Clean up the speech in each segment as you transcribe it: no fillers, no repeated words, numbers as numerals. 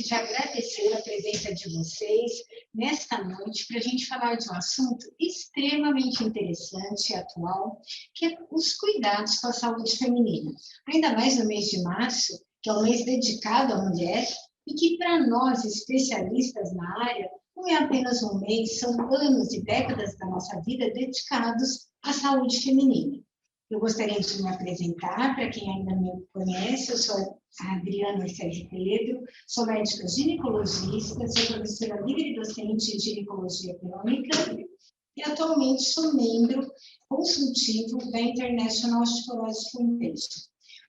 de agradecer a presença de vocês nesta noite para a gente falar de um assunto extremamente interessante e atual, que é os cuidados com a saúde feminina. Ainda mais no mês de março, que é um mês dedicado à mulher, e que para nós, especialistas na área, não é apenas um mês, são anos e décadas da nossa vida dedicados à saúde feminina. Eu gostaria de me apresentar, para quem ainda não me conhece, eu sou a Adriana Sérgio Pedro, sou médica ginecologista, sou professora livre docente de ginecologia pela Unicamp e atualmente sou membro consultivo da International Osteoporosis Foundation.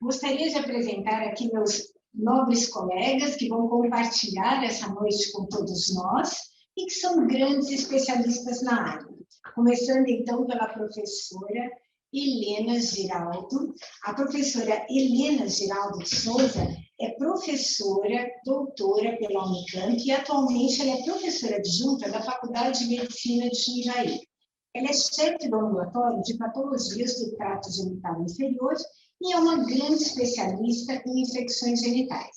Gostaria de apresentar aqui meus nobres colegas que vão compartilhar essa noite com todos nós e que são grandes especialistas na área. Começando então pela professora Helena Giraldo. A professora Helena Giraldo de Souza é professora, doutora pela Unicamp e atualmente ela é professora adjunta da Faculdade de Medicina de Jundiaí. Ela é chefe do ambulatório de patologias do trato genital inferior e é uma grande especialista em infecções genitais.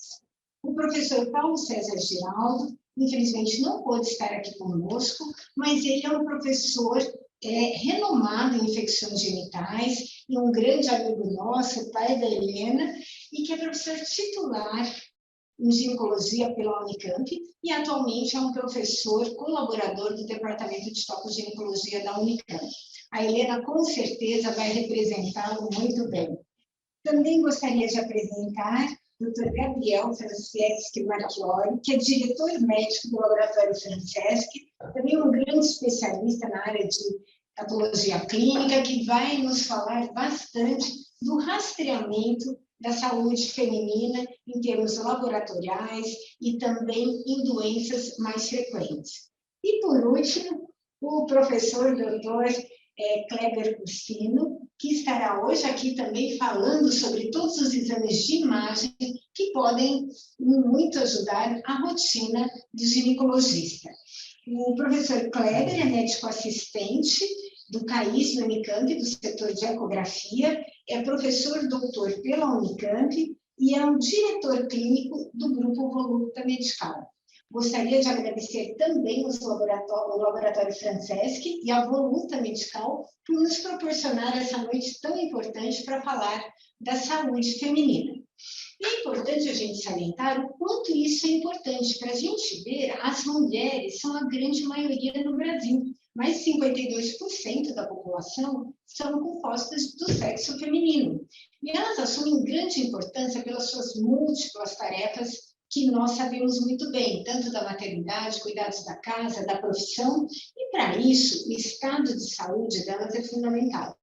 O professor Paulo César Giraldo, infelizmente não pôde estar aqui conosco, mas ele é um professor renomado em infecções genitais e um grande amigo nosso, pai da Helena, e que é professor titular em ginecologia pela Unicamp e atualmente é um professor colaborador do Departamento de Tocoginecologia da Unicamp. A Helena com certeza vai representá-lo muito bem. Também gostaria de apresentar o Dr. Gabriel Franceschi Marchiori, que é diretor médico do Laboratório Franceschi, também um grande especialista na área de patologia clínica, que vai nos falar bastante do rastreamento da saúde feminina em termos laboratoriais e também em doenças mais frequentes. E, por último, o professor Dr. Kleber Cursino, que estará hoje aqui também falando sobre todos os exames de imagem que podem muito ajudar a rotina do ginecologista. O professor Kleber é médico assistente do CAIS do Unicamp, do setor de ecografia, é professor doutor pela Unicamp e é um diretor clínico do Grupo Voluta Medical. Gostaria de agradecer também o Laboratório Franceschi e a Voluta Medical por nos proporcionar essa noite tão importante para falar da saúde feminina. E é importante a gente salientar o quanto isso é importante para a gente ver as mulheres são a grande maioria no Brasil. Mais de 52% da população são compostas do sexo feminino. E elas assumem grande importância pelas suas múltiplas tarefas que nós sabemos muito bem, tanto da maternidade, cuidados da casa, da profissão, e para isso o estado de saúde delas é fundamental.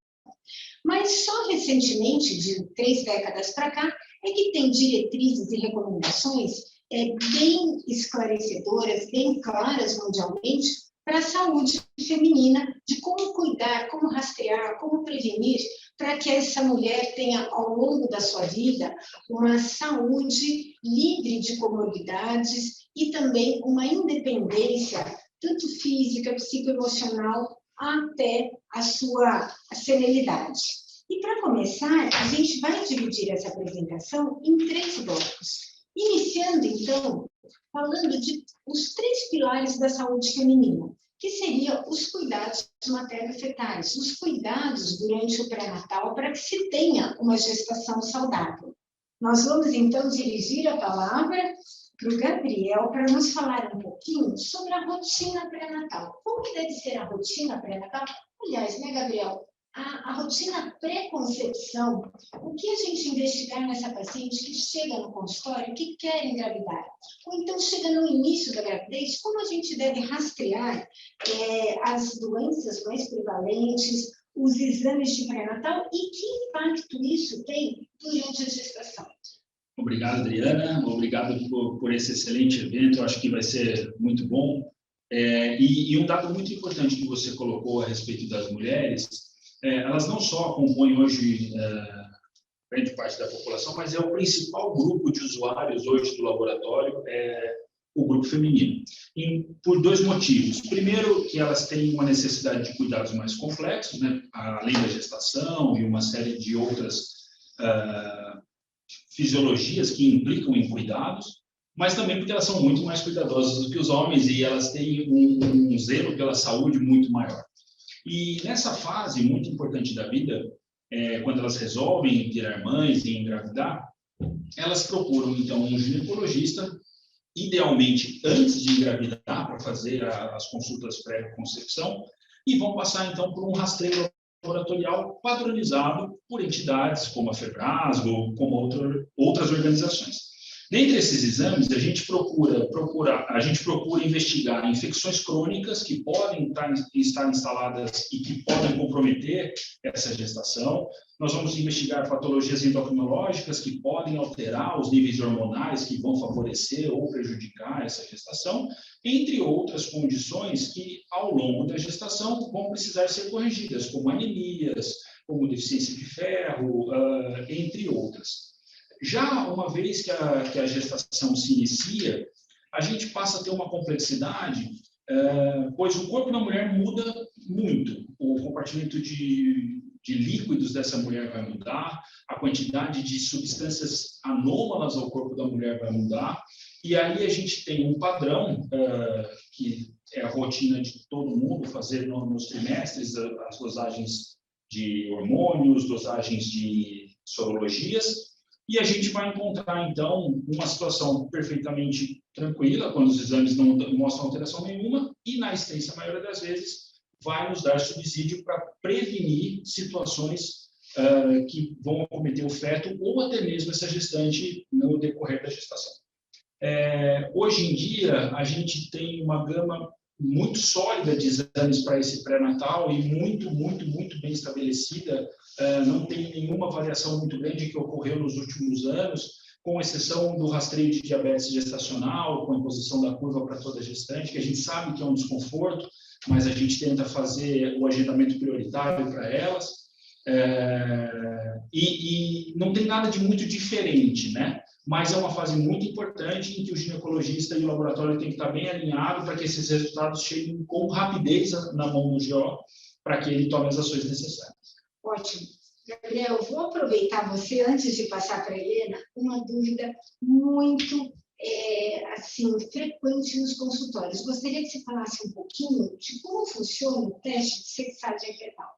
Mas só recentemente, de 3 décadas para cá, é que tem diretrizes e recomendações bem esclarecedoras, bem claras mundialmente, para a saúde feminina, de como cuidar, como rastrear, como prevenir, para que essa mulher tenha, ao longo da sua vida, uma saúde livre de comorbidades e também uma independência, tanto física, psicoemocional, até a sua senilidade. E, para começar, a gente vai dividir essa apresentação em 3 blocos. Iniciando, então, falando de os 3 pilares da saúde feminina, que seriam os cuidados materno-fetais, os cuidados durante o pré-natal para que se tenha uma gestação saudável. Nós vamos, então, dirigir a palavra para o Gabriel para nos falar um pouquinho sobre a rotina pré-natal. Como que deve ser a rotina pré-natal? Aliás, né, Gabriel? A rotina pré-concepção, o que a gente investigar nessa paciente que chega no consultório, que quer engravidar, ou então chega no início da gravidez, como a gente deve rastrear as doenças mais prevalentes, os exames de pré-natal e que impacto isso tem durante a gestação. Obrigado, Adriana. Obrigado por esse excelente evento. Eu acho que vai ser muito bom. E um dado muito importante que você colocou a respeito das mulheres, elas não só compõem hoje grande parte da população, mas é o principal grupo de usuários hoje do laboratório, o grupo feminino. Por 2 motivos. Primeiro, que elas têm uma necessidade de cuidados mais complexos, né, além da gestação e uma série de outras fisiologias que implicam em cuidados. mas também porque elas são muito mais cuidadosas do que os homens e elas têm um zelo pela saúde muito maior. E nessa fase muito importante da vida, quando elas resolvem virar mães e engravidar, elas procuram, então, um ginecologista, idealmente antes de engravidar, para fazer as consultas pré-concepção, e vão passar, então, por um rastreio laboratorial padronizado por entidades como a Febrasgo, como outras organizações. Dentre esses exames, a gente procura investigar infecções crônicas que podem estar instaladas e que podem comprometer essa gestação. Nós vamos investigar patologias endocrinológicas que podem alterar os níveis hormonais que vão favorecer ou prejudicar essa gestação, entre outras condições que, ao longo da gestação, vão precisar ser corrigidas, como anemias, como deficiência de ferro, entre outras. Já uma vez que a gestação se inicia, a gente passa a ter uma complexidade, pois o corpo da mulher muda muito. O compartimento de líquidos dessa mulher vai mudar, a quantidade de substâncias anômalas ao corpo da mulher vai mudar, e aí a gente tem um padrão, que é a rotina de todo mundo, fazer nos trimestres as dosagens de hormônios, dosagens de sorologias, e a gente vai encontrar, então, uma situação perfeitamente tranquila, quando os exames não mostram alteração nenhuma, e, na extensa maioria das vezes, vai nos dar subsídio para prevenir situações que vão acometer o feto ou até mesmo essa gestante no decorrer da gestação. Hoje em dia, a gente tem uma gama muito sólida de exames para esse pré-natal e muito bem estabelecida. Não tem nenhuma variação muito grande que ocorreu nos últimos anos, com exceção do rastreio de diabetes gestacional, com a imposição da curva para toda gestante, que a gente sabe que é um desconforto, mas a gente tenta fazer o agendamento prioritário para elas. E não tem nada de muito diferente, né? Mas é uma fase muito importante em que o ginecologista e o laboratório têm que estar bem alinhados para que esses resultados cheguem com rapidez na mão do GO, para que ele tome as ações necessárias. Ótimo. Gabriel, vou aproveitar você, antes de passar para a Helena, uma dúvida muito frequente nos consultórios. Gostaria que você falasse um pouquinho de como funciona o teste de sexagem fetal.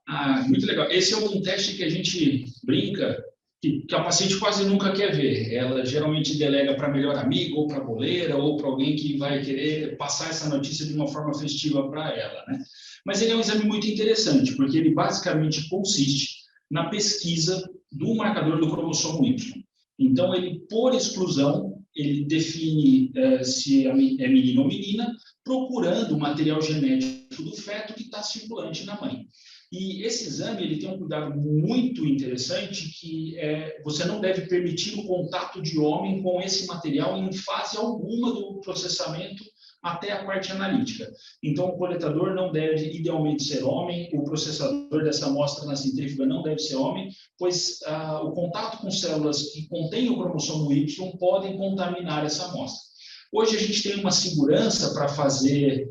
Muito legal. Esse é um teste que a gente brinca, que a paciente quase nunca quer ver. Ela geralmente delega para melhor amigo, ou para boleira, ou para alguém que vai querer passar essa notícia de uma forma festiva para ela, né? Mas ele é um exame muito interessante, porque ele basicamente consiste na pesquisa do marcador do cromossomo Y. Então, ele, por exclusão, ele define se é menino ou menina, procurando o material genético do feto que está circulante na mãe. E esse exame ele tem um cuidado muito interessante, que você não deve permitir o contato de homem com esse material em fase alguma do processamento até a parte analítica. Então, o coletador não deve, idealmente, ser homem, o processador dessa amostra na centrífuga não deve ser homem, pois o contato com células que contêm o cromossomo Y podem contaminar essa amostra. Hoje, a gente tem uma segurança para fazer,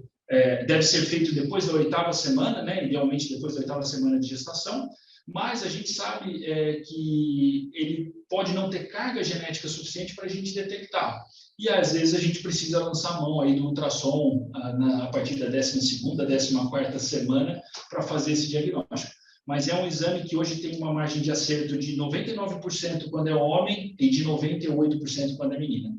deve ser feito depois da 8ª semana, né? Idealmente depois da 8ª semana de gestação, mas a gente sabe que ele pode não ter carga genética suficiente para a gente detectar. E, às vezes, a gente precisa lançar a mão aí do ultrassom a partir da 12ª, 14ª semana para fazer esse diagnóstico. Mas é um exame que hoje tem uma margem de acerto de 99% quando é homem e de 98% quando é menina.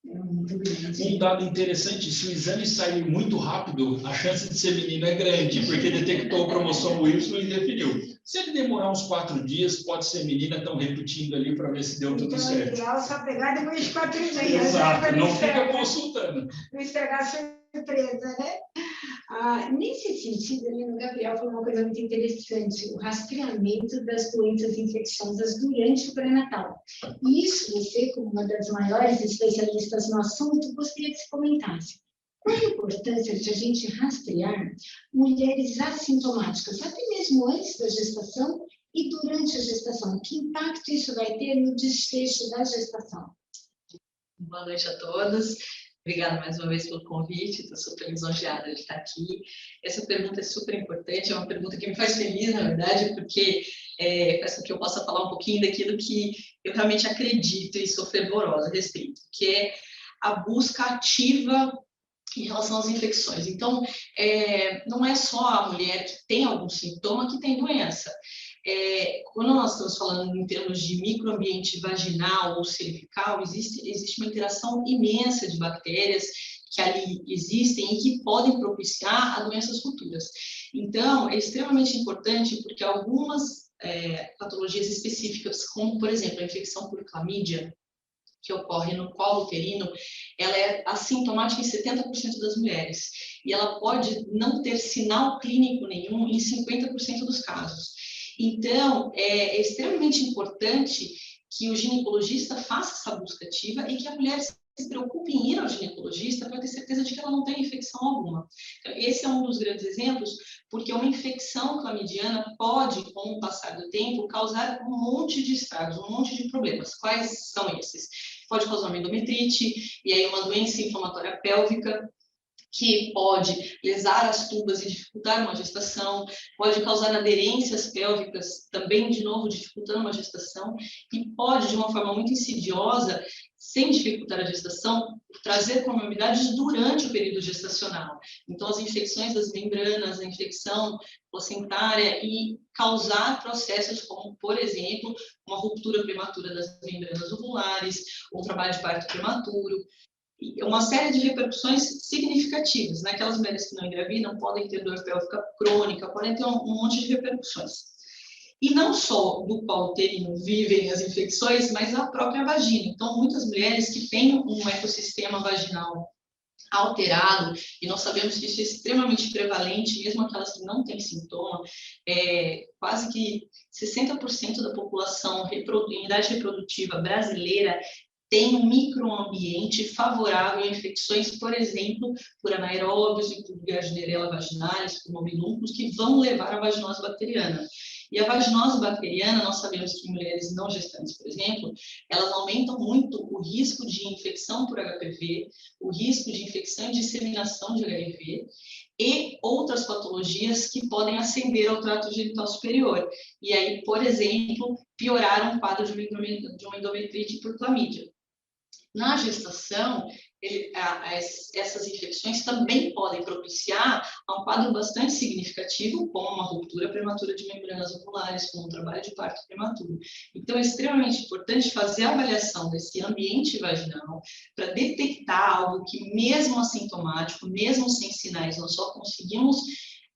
Um dado interessante, se o exame sair muito rápido, a chance de ser menino é grande, porque detectou o cromossomo Y e definiu. Se ele demorar uns 4 dias, pode ser menina, estão repetindo ali para ver se deu tudo certo. Então, é legal só pegar depois de 4 dias. Exato, não fica consultando. Não estragar a surpresa, né? Nesse sentido, o Gabriel falou uma coisa muito interessante, o rastreamento das doenças infecciosas durante o pré-natal. E isso, você, como uma das maiores especialistas no assunto, gostaria que você comentasse. Qual a importância de a gente rastrear mulheres assintomáticas, até mesmo antes da gestação e durante a gestação? Que impacto isso vai ter no desfecho da gestação? Boa noite a todos. Obrigada mais uma vez pelo convite, estou super lisonjeada de estar aqui. Essa pergunta é super importante, é uma pergunta que me faz feliz, na verdade, porque faz com que eu possa falar um pouquinho daquilo que eu realmente acredito e sou fervorosa a respeito, que é a busca ativa em relação às infecções. Então, não é só a mulher que tem algum sintoma que tem doença. Quando nós estamos falando em termos de microambiente vaginal ou cervical, existe uma interação imensa de bactérias que ali existem e que podem propiciar a doenças futuras. Então, é extremamente importante porque algumas patologias específicas, como, por exemplo, a infecção por clamídia, que ocorre no colo uterino, ela é assintomática em 70% das mulheres. E ela pode não ter sinal clínico nenhum em 50% dos casos. Então, é extremamente importante que o ginecologista faça essa busca ativa e que a mulher se preocupe em ir ao ginecologista para ter certeza de que ela não tem infecção alguma. Então, esse é um dos grandes exemplos, porque uma infecção clamidiana pode, com o passar do tempo, causar um monte de estragos, um monte de problemas. Quais são esses? Pode causar uma endometrite, e aí uma doença inflamatória pélvica, que pode lesar as tubas e dificultar uma gestação, pode causar aderências pélvicas, também, de novo, dificultando uma gestação, e pode, de uma forma muito insidiosa, sem dificultar a gestação, trazer comorbidades durante o período gestacional. Então, as infecções das membranas, a infecção placentária e causar processos como, por exemplo, uma ruptura prematura das membranas ovulares, ou trabalho de parto prematuro, uma série de repercussões significativas, né? Aquelas mulheres que não engravidam podem ter dor pélvica crônica, podem ter um monte de repercussões. E não só do colo uterino vivem as infecções, mas a própria vagina. Então, muitas mulheres que têm um ecossistema vaginal alterado, e nós sabemos que isso é extremamente prevalente, mesmo aquelas que não têm sintoma, quase que 60% da população em idade reprodutiva brasileira tem um microambiente favorável a infecções, por exemplo, por anaeróbios e por Gardnerella vaginalis, por mobilúnculos, que vão levar à vaginose bacteriana. E a vaginose bacteriana, nós sabemos que em mulheres não gestantes, por exemplo, elas aumentam muito o risco de infecção por HPV, o risco de infecção e disseminação de HIV e outras patologias que podem ascender ao trato genital superior. E aí, por exemplo, piorar um quadro de uma endometrite por clamídia. Na gestação, essas infecções também podem propiciar um quadro bastante significativo, como uma ruptura prematura de membranas ovulares, como um trabalho de parto prematuro. Então, é extremamente importante fazer a avaliação desse ambiente vaginal para detectar algo que, mesmo assintomático, mesmo sem sinais, nós só conseguimos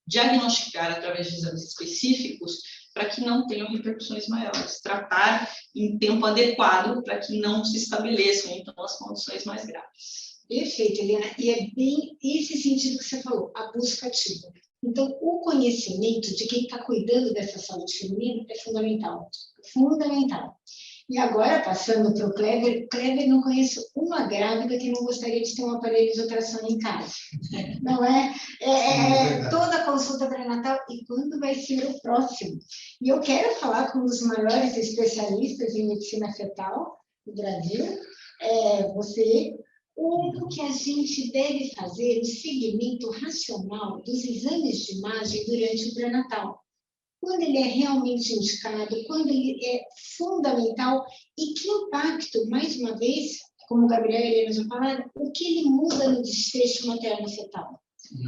diagnosticar através de exames específicos para que não tenham repercussões maiores, tratar em tempo adequado para que não se estabeleçam, então, as condições mais graves. Perfeito, Helena. E é bem esse sentido que você falou, a busca ativa. Então, o conhecimento de quem está cuidando dessa saúde feminina é fundamental. Fundamental. E agora, passando para o Kleber, não conheço uma grávida que não gostaria de ter um aparelho de ultrassom em casa. Não é? Toda consulta pré-natal. E quando vai ser o próximo? E eu quero falar com os maiores especialistas em medicina fetal do Brasil, você, como que a gente deve fazer o segmento racional dos exames de imagem durante o pré-natal. Quando ele é realmente indicado, quando ele é fundamental e que impacto, mais uma vez, como o Gabriel e a Helena já falaram, o que ele muda no desfecho materno-fetal.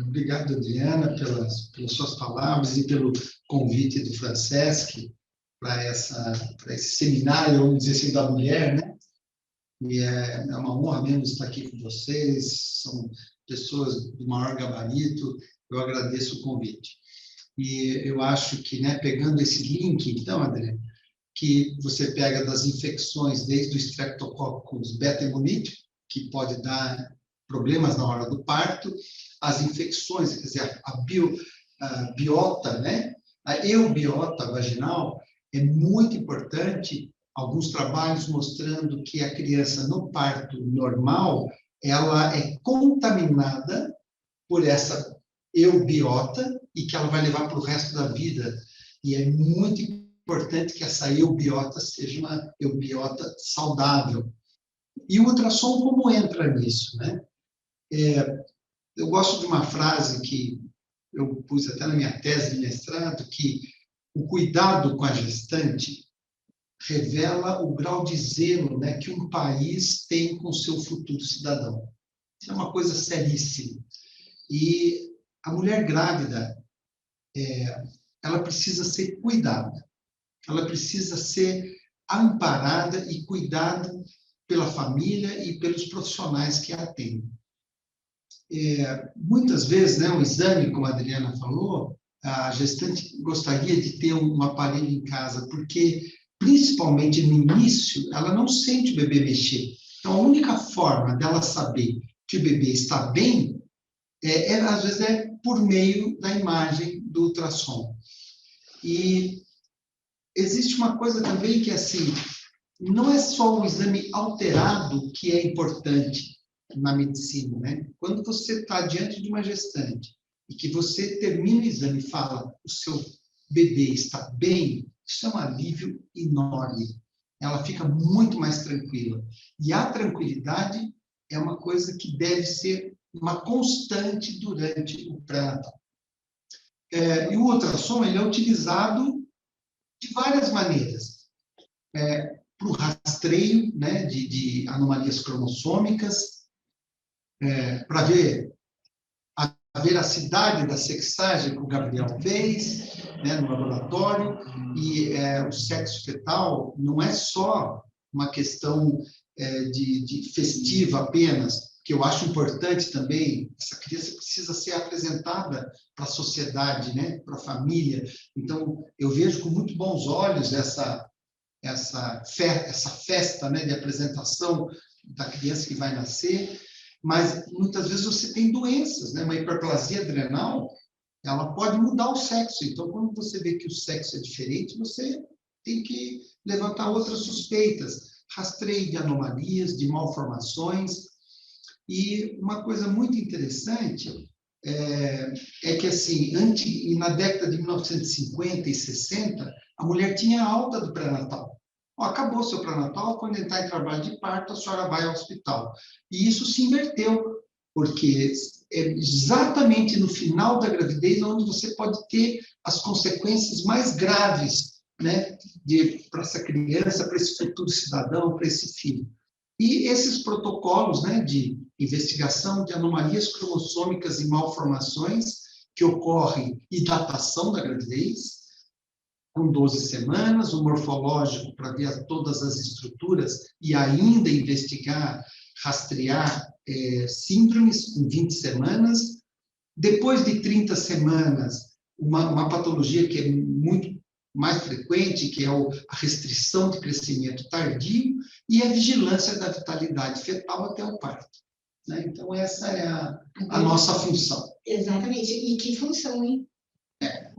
Obrigado, Adriana, pelas suas palavras e pelo convite do Francesc para esse seminário, vamos dizer assim, da mulher, né? E é uma honra mesmo estar aqui com vocês, são pessoas do maior gabarito, eu agradeço o convite. E eu acho que, né, pegando esse link, então, André, que você pega das infecções desde o Streptococcus beta-hemolítico, que pode dar problemas na hora do parto, as infecções, quer dizer, a biota, né, a eubiota vaginal é muito importante. Alguns trabalhos mostrando que a criança no parto normal, ela é contaminada por essa eubiota e que ela vai levar para o resto da vida. E é muito importante que essa eubiota seja uma eubiota saudável. E o ultrassom como entra nisso, né? Eu gosto de uma frase que eu pus até na minha tese de mestrado, que o cuidado com a gestante revela o grau de zelo, né, que um país tem com o seu futuro cidadão. Isso é uma coisa seríssima. E a mulher grávida, ela precisa ser cuidada, ela precisa ser amparada e cuidada pela família e pelos profissionais que a atendem. Muitas vezes, né, o exame, como a Adriana falou, a gestante gostaria de ter um aparelho em casa, porque, principalmente no início, ela não sente o bebê mexer. Então, a única forma dela saber que o bebê está bem, às vezes, é por meio da imagem do ultrassom. E existe uma coisa também que, assim, não é só o exame alterado que é importante na medicina, né? Quando você está diante de uma gestante e que você termina o exame e fala o seu bebê está bem, isso é um alívio enorme. Ela fica muito mais tranquila. E a tranquilidade é uma coisa que deve ser uma constante durante o pré-natal. E o ultrassom, ele é utilizado de várias maneiras. Para o rastreio, né, de anomalias cromossômicas, para ver a veracidade da sexagem que o Gabriel fez, né, no laboratório, e o sexo fetal não é só uma questão de festiva apenas, que eu acho importante também. Essa criança precisa ser apresentada para a sociedade, né, para a família. Então, eu vejo com muito bons olhos essa festa, né, de apresentação da criança que vai nascer, mas muitas vezes você tem doenças, né? Uma hiperplasia adrenal, ela pode mudar o sexo. Então, quando você vê que o sexo é diferente, você tem que levantar outras suspeitas, rastreio de anomalias, de malformações. E uma coisa muito interessante é que, assim, na década de 1950 e 60, a mulher tinha alta do pré-natal. Acabou o seu pré-natal, quando entrar em trabalho de parto, a senhora vai ao hospital. E isso se inverteu, porque é exatamente no final da gravidez onde você pode ter as consequências mais graves, né, para essa criança, para esse futuro cidadão, para esse filho. E esses protocolos, né, de investigação de anomalias cromossômicas e malformações que ocorrem e datação da gravidez, com 12 semanas, o morfológico para ver todas as estruturas e ainda investigar, rastrear síndromes com 20 semanas. Depois de 30 semanas, uma patologia que é muito mais frequente, que é a restrição de crescimento tardio e a vigilância da vitalidade fetal até o parto. Né? Então, essa é a nossa função. Exatamente. E que função, hein?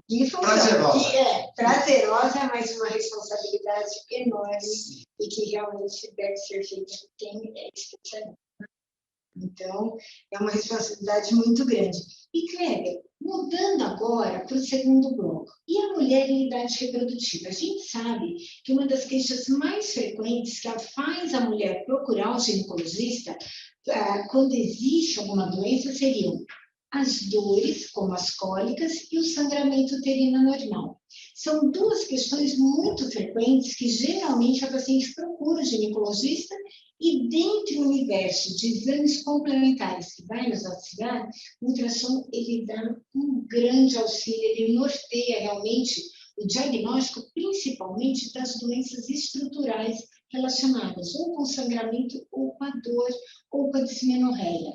Que função. Prazerosa. Prazerosa, mas uma responsabilidade enorme. Sim. E que realmente deve ser feita por quem é especialista. Então, é uma responsabilidade muito grande. E, Kleber, mudando agora para o segundo bloco. E a mulher em idade reprodutiva? A gente sabe que uma das queixas mais frequentes que faz a mulher procurar um ginecologista quando existe alguma doença seriam as dores, como as cólicas, e o sangramento uterino anormal. São duas questões muito frequentes que, geralmente, a paciente procura o ginecologista e, dentro do universo de exames complementares que vai nos auxiliar, o ultrassom, ele dá um grande auxílio, ele norteia realmente o diagnóstico, principalmente das doenças estruturais relacionadas ou com sangramento, ou com a dor, ou com a dismenorreia.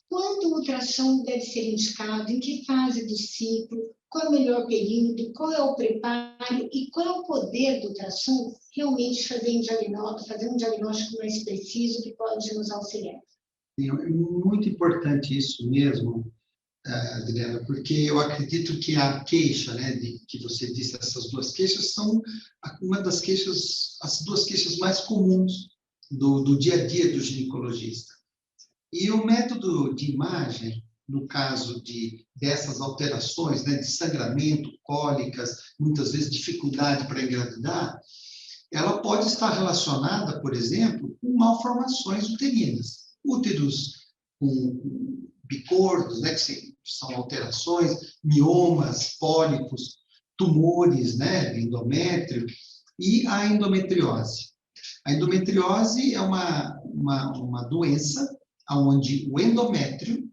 Quando o ultrassom deve ser indicado, em que fase do ciclo, qual é o melhor período, qual é o preparo e qual é o poder do ultrassom realmente fazer um diagnóstico mais preciso que pode nos auxiliar. É muito importante isso mesmo, Adriana, porque eu acredito que a queixa, né, que você disse, essas duas queixas, são as duas queixas mais comuns do dia a dia do ginecologista. E o método de imagem, no caso dessas alterações, né, de sangramento, cólicas, muitas vezes dificuldade para engravidar, ela pode estar relacionada, por exemplo, com malformações uterinas. Úteros com bicordos, né, que são alterações, miomas, pólipos, tumores, né, endométrio, e a endometriose. A endometriose é uma doença onde o endométrio,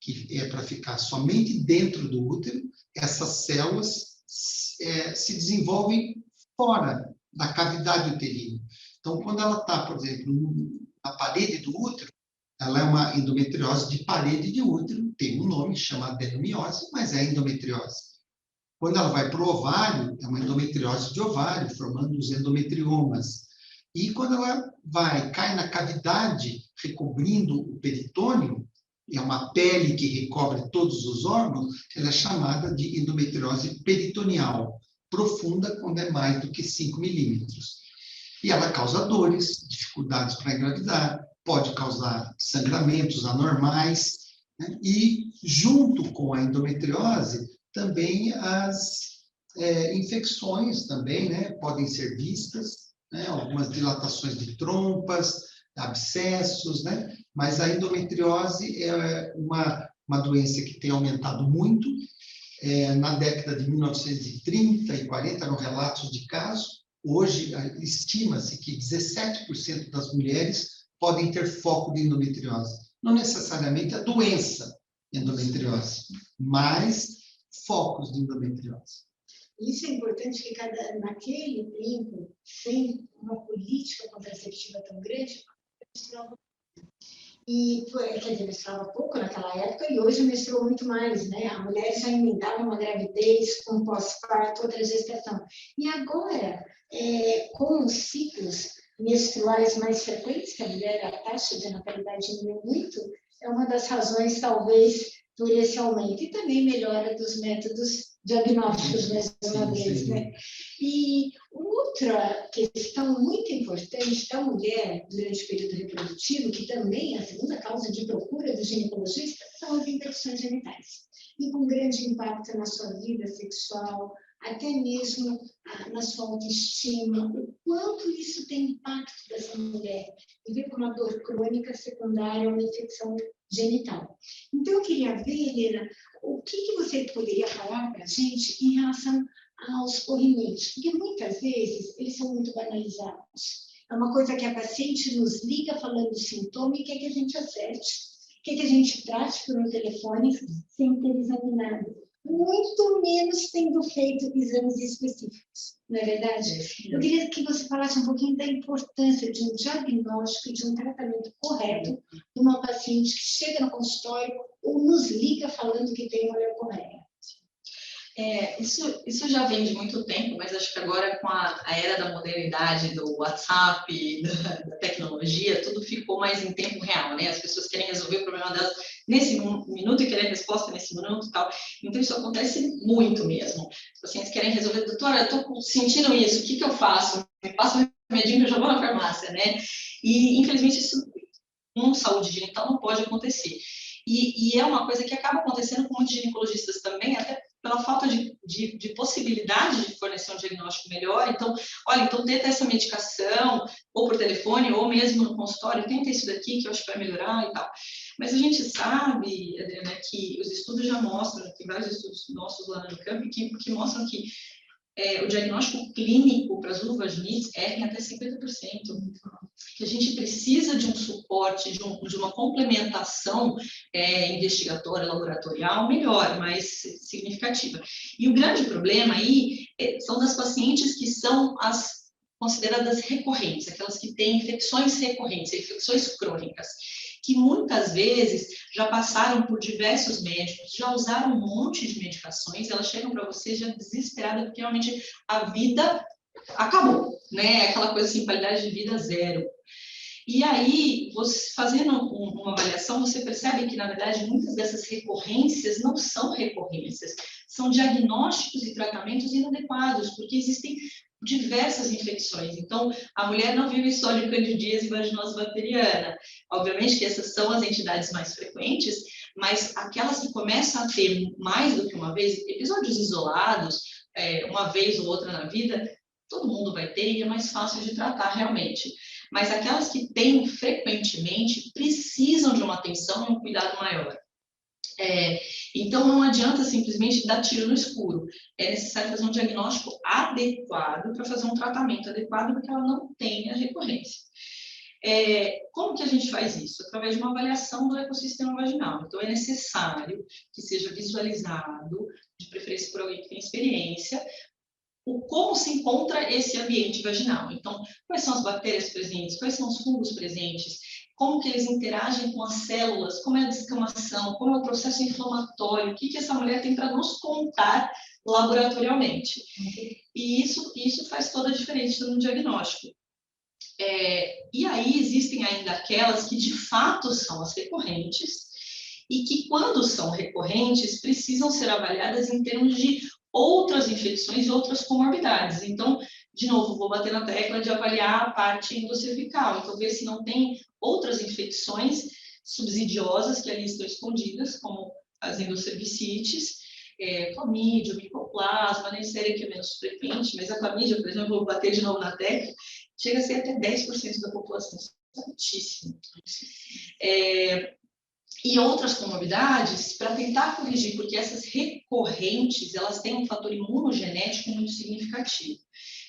que é para ficar somente dentro do útero, essas células se desenvolvem fora da cavidade uterina. Então, quando ela está, por exemplo, na parede do útero, ela é uma endometriose de parede de útero, tem um nome, chama adenomiose, mas é endometriose. Quando ela vai para o ovário, é uma endometriose de ovário, formando os endometriomas. E quando ela cai na cavidade, recobrindo o peritônio, é uma pele que recobre todos os órgãos, ela é chamada de endometriose peritoneal, profunda quando é mais do que 5 milímetros. E ela causa dores, dificuldades para engravidar, pode causar sangramentos anormais, né? E junto com a endometriose, também as infecções também, né, podem ser vistas, né, algumas dilatações de trompas, abscessos, né? Mas a endometriose é uma doença que tem aumentado muito. Na década de 1930 e 40 eram relatos de casos. Hoje, estima-se que 17% das mulheres podem ter foco de endometriose. Não necessariamente a doença endometriose, mas focos de endometriose. Isso é importante que naquele tempo, sem uma política contraceptiva tão grande, quer dizer, menstruava pouco naquela época e hoje menstruou muito mais, né? A mulher já emendava uma gravidez com pós-parto, outra gestação. E agora, com os ciclos menstruais mais frequentes, que a mulher, a taxa de natalidade diminuiu muito, é uma das razões, talvez, por esse aumento. E também melhora dos métodos diagnósticos, mais uma vez, né? E outra questão muito importante da mulher durante o período reprodutivo, que também é a segunda causa de procura do ginecologista, são as infecções genitais. E com grande impacto na sua vida sexual, até mesmo na sua autoestima, o quanto isso tem impacto dessa mulher, viver com uma dor crônica secundária a uma infecção genital. Então, eu queria ver, Helena, o que você poderia falar para a gente em relação aos corrimentos, porque muitas vezes eles são muito banalizados. É uma coisa que a paciente nos liga falando do sintoma e quer que a gente acerte, quer que a gente trate por um telefone sem ter examinado, muito menos tendo feito exames específicos, não é verdade? Eu queria que você falasse um pouquinho da importância de um diagnóstico e de um tratamento correto de uma paciente que chega no consultório ou nos liga falando que tem uma leucorreia. Isso já vem de muito tempo, mas acho que agora com a era da modernidade, do WhatsApp, da tecnologia, tudo ficou mais em tempo real, né? As pessoas querem resolver o problema delas nesse minuto e querem resposta nesse minuto e tal. Então, isso acontece muito mesmo. Os pacientes querem resolver, doutora, eu estou sentindo isso, o que eu faço? Me passa um remedinho que eu já vou na farmácia, né? E, infelizmente, isso com saúde genital não pode acontecer. E é uma coisa que acaba acontecendo com muitos ginecologistas também, até pela falta de possibilidade de fornecer um diagnóstico melhor. Então, olha, então tenta essa medicação, ou por telefone, ou mesmo no consultório, tenta isso daqui que eu acho que vai melhorar e tal. Mas a gente sabe, Adriana, que os estudos já mostram, tem vários estudos nossos lá no Unicamp que mostram que o diagnóstico clínico para as vulvaginites erra em até 50%. Que a gente precisa de um suporte, de uma complementação investigatória, laboratorial, melhor, mais significativa. E o grande problema aí são das pacientes que são as consideradas recorrentes, aquelas que têm infecções recorrentes, infecções crônicas, que muitas vezes já passaram por diversos médicos, já usaram um monte de medicações, elas chegam para você já desesperadas, porque realmente a vida acabou, né? Aquela coisa assim, qualidade de vida zero. E aí, você fazendo uma avaliação, você percebe que, na verdade, muitas dessas recorrências não são recorrências, são diagnósticos e tratamentos inadequados, porque existem diversas infecções. Então, a mulher não vive só de candidíase e vaginose bacteriana. Obviamente que essas são as entidades mais frequentes, mas aquelas que começam a ter mais do que uma vez, episódios isolados, uma vez ou outra na vida, todo mundo vai ter e é mais fácil de tratar realmente. Mas aquelas que têm frequentemente precisam de uma atenção e um cuidado maior. Então, não adianta simplesmente dar tiro no escuro. É necessário fazer um diagnóstico adequado para fazer um tratamento adequado, porque ela não tem a recorrência. Como que a gente faz isso? Através de uma avaliação do ecossistema vaginal. Então, é necessário que seja visualizado, de preferência por alguém que tem experiência, como se encontra esse ambiente vaginal. Então, quais são as bactérias presentes, quais são os fungos presentes, como que eles interagem com as células, como é a descamação, como é o processo inflamatório, o que essa mulher tem para nos contar laboratorialmente. E isso faz toda a diferença no diagnóstico. E aí existem ainda aquelas que de fato são as recorrentes e que, quando são recorrentes, precisam ser avaliadas em termos de outras infecções e outras comorbidades. Então, de novo, vou bater na tecla de avaliar a parte endocervical. Então, ver se não tem outras infecções subsidiosas que ali estão escondidas, como as endocervicites, clamídia, micoplasma, Neisseria, que é menos frequente, mas a clamídia, por exemplo, vou bater de novo na tecla, chega a ser até 10% da população. Isso é altíssimo. E outras comorbidades, para tentar corrigir, porque essas recorrentes, elas têm um fator imunogenético muito significativo.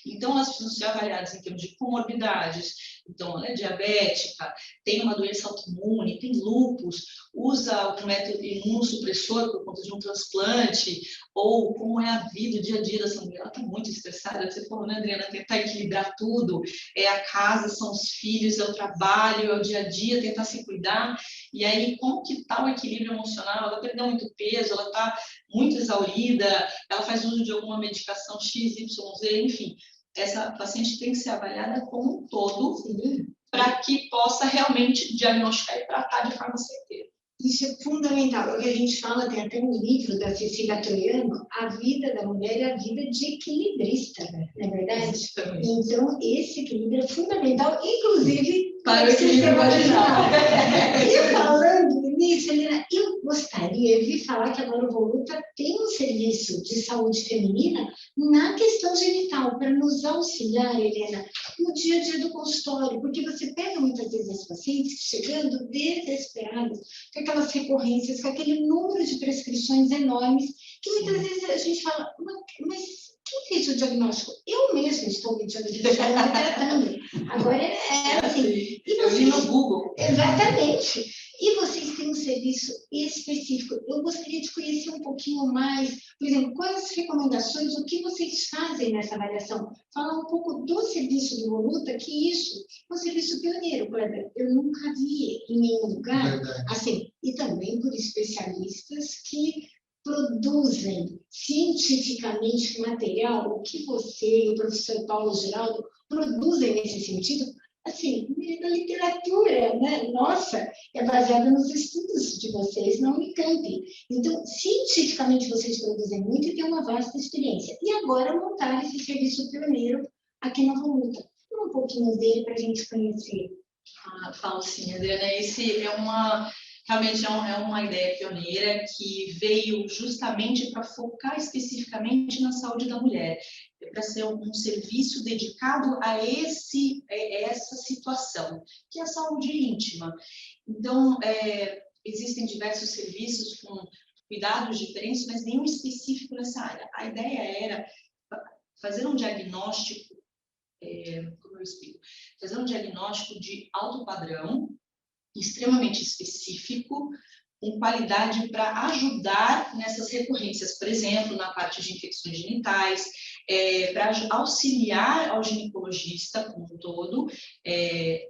Então, elas precisam ser avaliadas em termos de comorbidades. Então, ela é diabética, tem uma doença autoimune, tem lúpus, usa um método imunossupressor por conta de um transplante, ou como é a vida, o dia a dia dessa mulher. Ela está muito estressada, você falou, né, Adriana, tentar equilibrar tudo, a casa, são os filhos, é o trabalho, é o dia a dia, tentar se cuidar, e aí como que está o equilíbrio emocional? Ela perdeu muito peso, ela está muito exaurida, ela faz uso de alguma medicação X, Y, Z, enfim. Essa paciente tem que ser avaliada como um todo para que possa realmente diagnosticar e tratar de forma certeira. Isso é fundamental. É o que a gente fala, tem até um livro da Cecília Troiano, A Vida da Mulher é a Vida de Equilibrista, não é verdade? Exatamente. Então, esse equilíbrio é fundamental, inclusive para o equilíbrio vaginal. E falando nisso, Helena, eu gostaria de falar que agora o Voluta tem um serviço de saúde feminina na questão genital, para nos auxiliar, Helena, no dia a dia do consultório, porque você pega muitas vezes as pacientes chegando desesperadas, com aquelas recorrências, com aquele número de prescrições enormes, que muitas vezes a gente fala, mas quem fez o diagnóstico? Eu mesma estou me diagnosticando e tratando. Agora é assim. Eu li no Google. Exatamente. E vocês têm um serviço específico. Eu gostaria de conhecer um pouquinho mais, por exemplo, quais as recomendações, o que vocês fazem nessa avaliação? Falar um pouco do serviço do Voluta, que isso é um serviço pioneiro, Kleber. Eu nunca vi em nenhum lugar. Assim, e também por especialistas que produzem cientificamente material, o que você e o professor Paulo Geraldo produzem nesse sentido, assim, da literatura, né? Nossa, é baseada nos estudos de vocês na Unicamp. Então, cientificamente, vocês produzem muito e têm uma vasta experiência. E agora montar esse serviço pioneiro aqui na Voluta. Um pouquinho dele para a gente conhecer. Falo sim, Adriana. Esse realmente é uma ideia pioneira que veio justamente para focar especificamente na saúde da mulher, para ser um serviço dedicado a essa situação, que é a saúde íntima. Então, existem diversos serviços com cuidados diferentes, mas nenhum específico nessa área. A ideia era fazer um diagnóstico, como eu explico, fazer um diagnóstico de alto padrão, extremamente específico, com qualidade para ajudar nessas recorrências, por exemplo, na parte de infecções genitais, para auxiliar ao ginecologista como um todo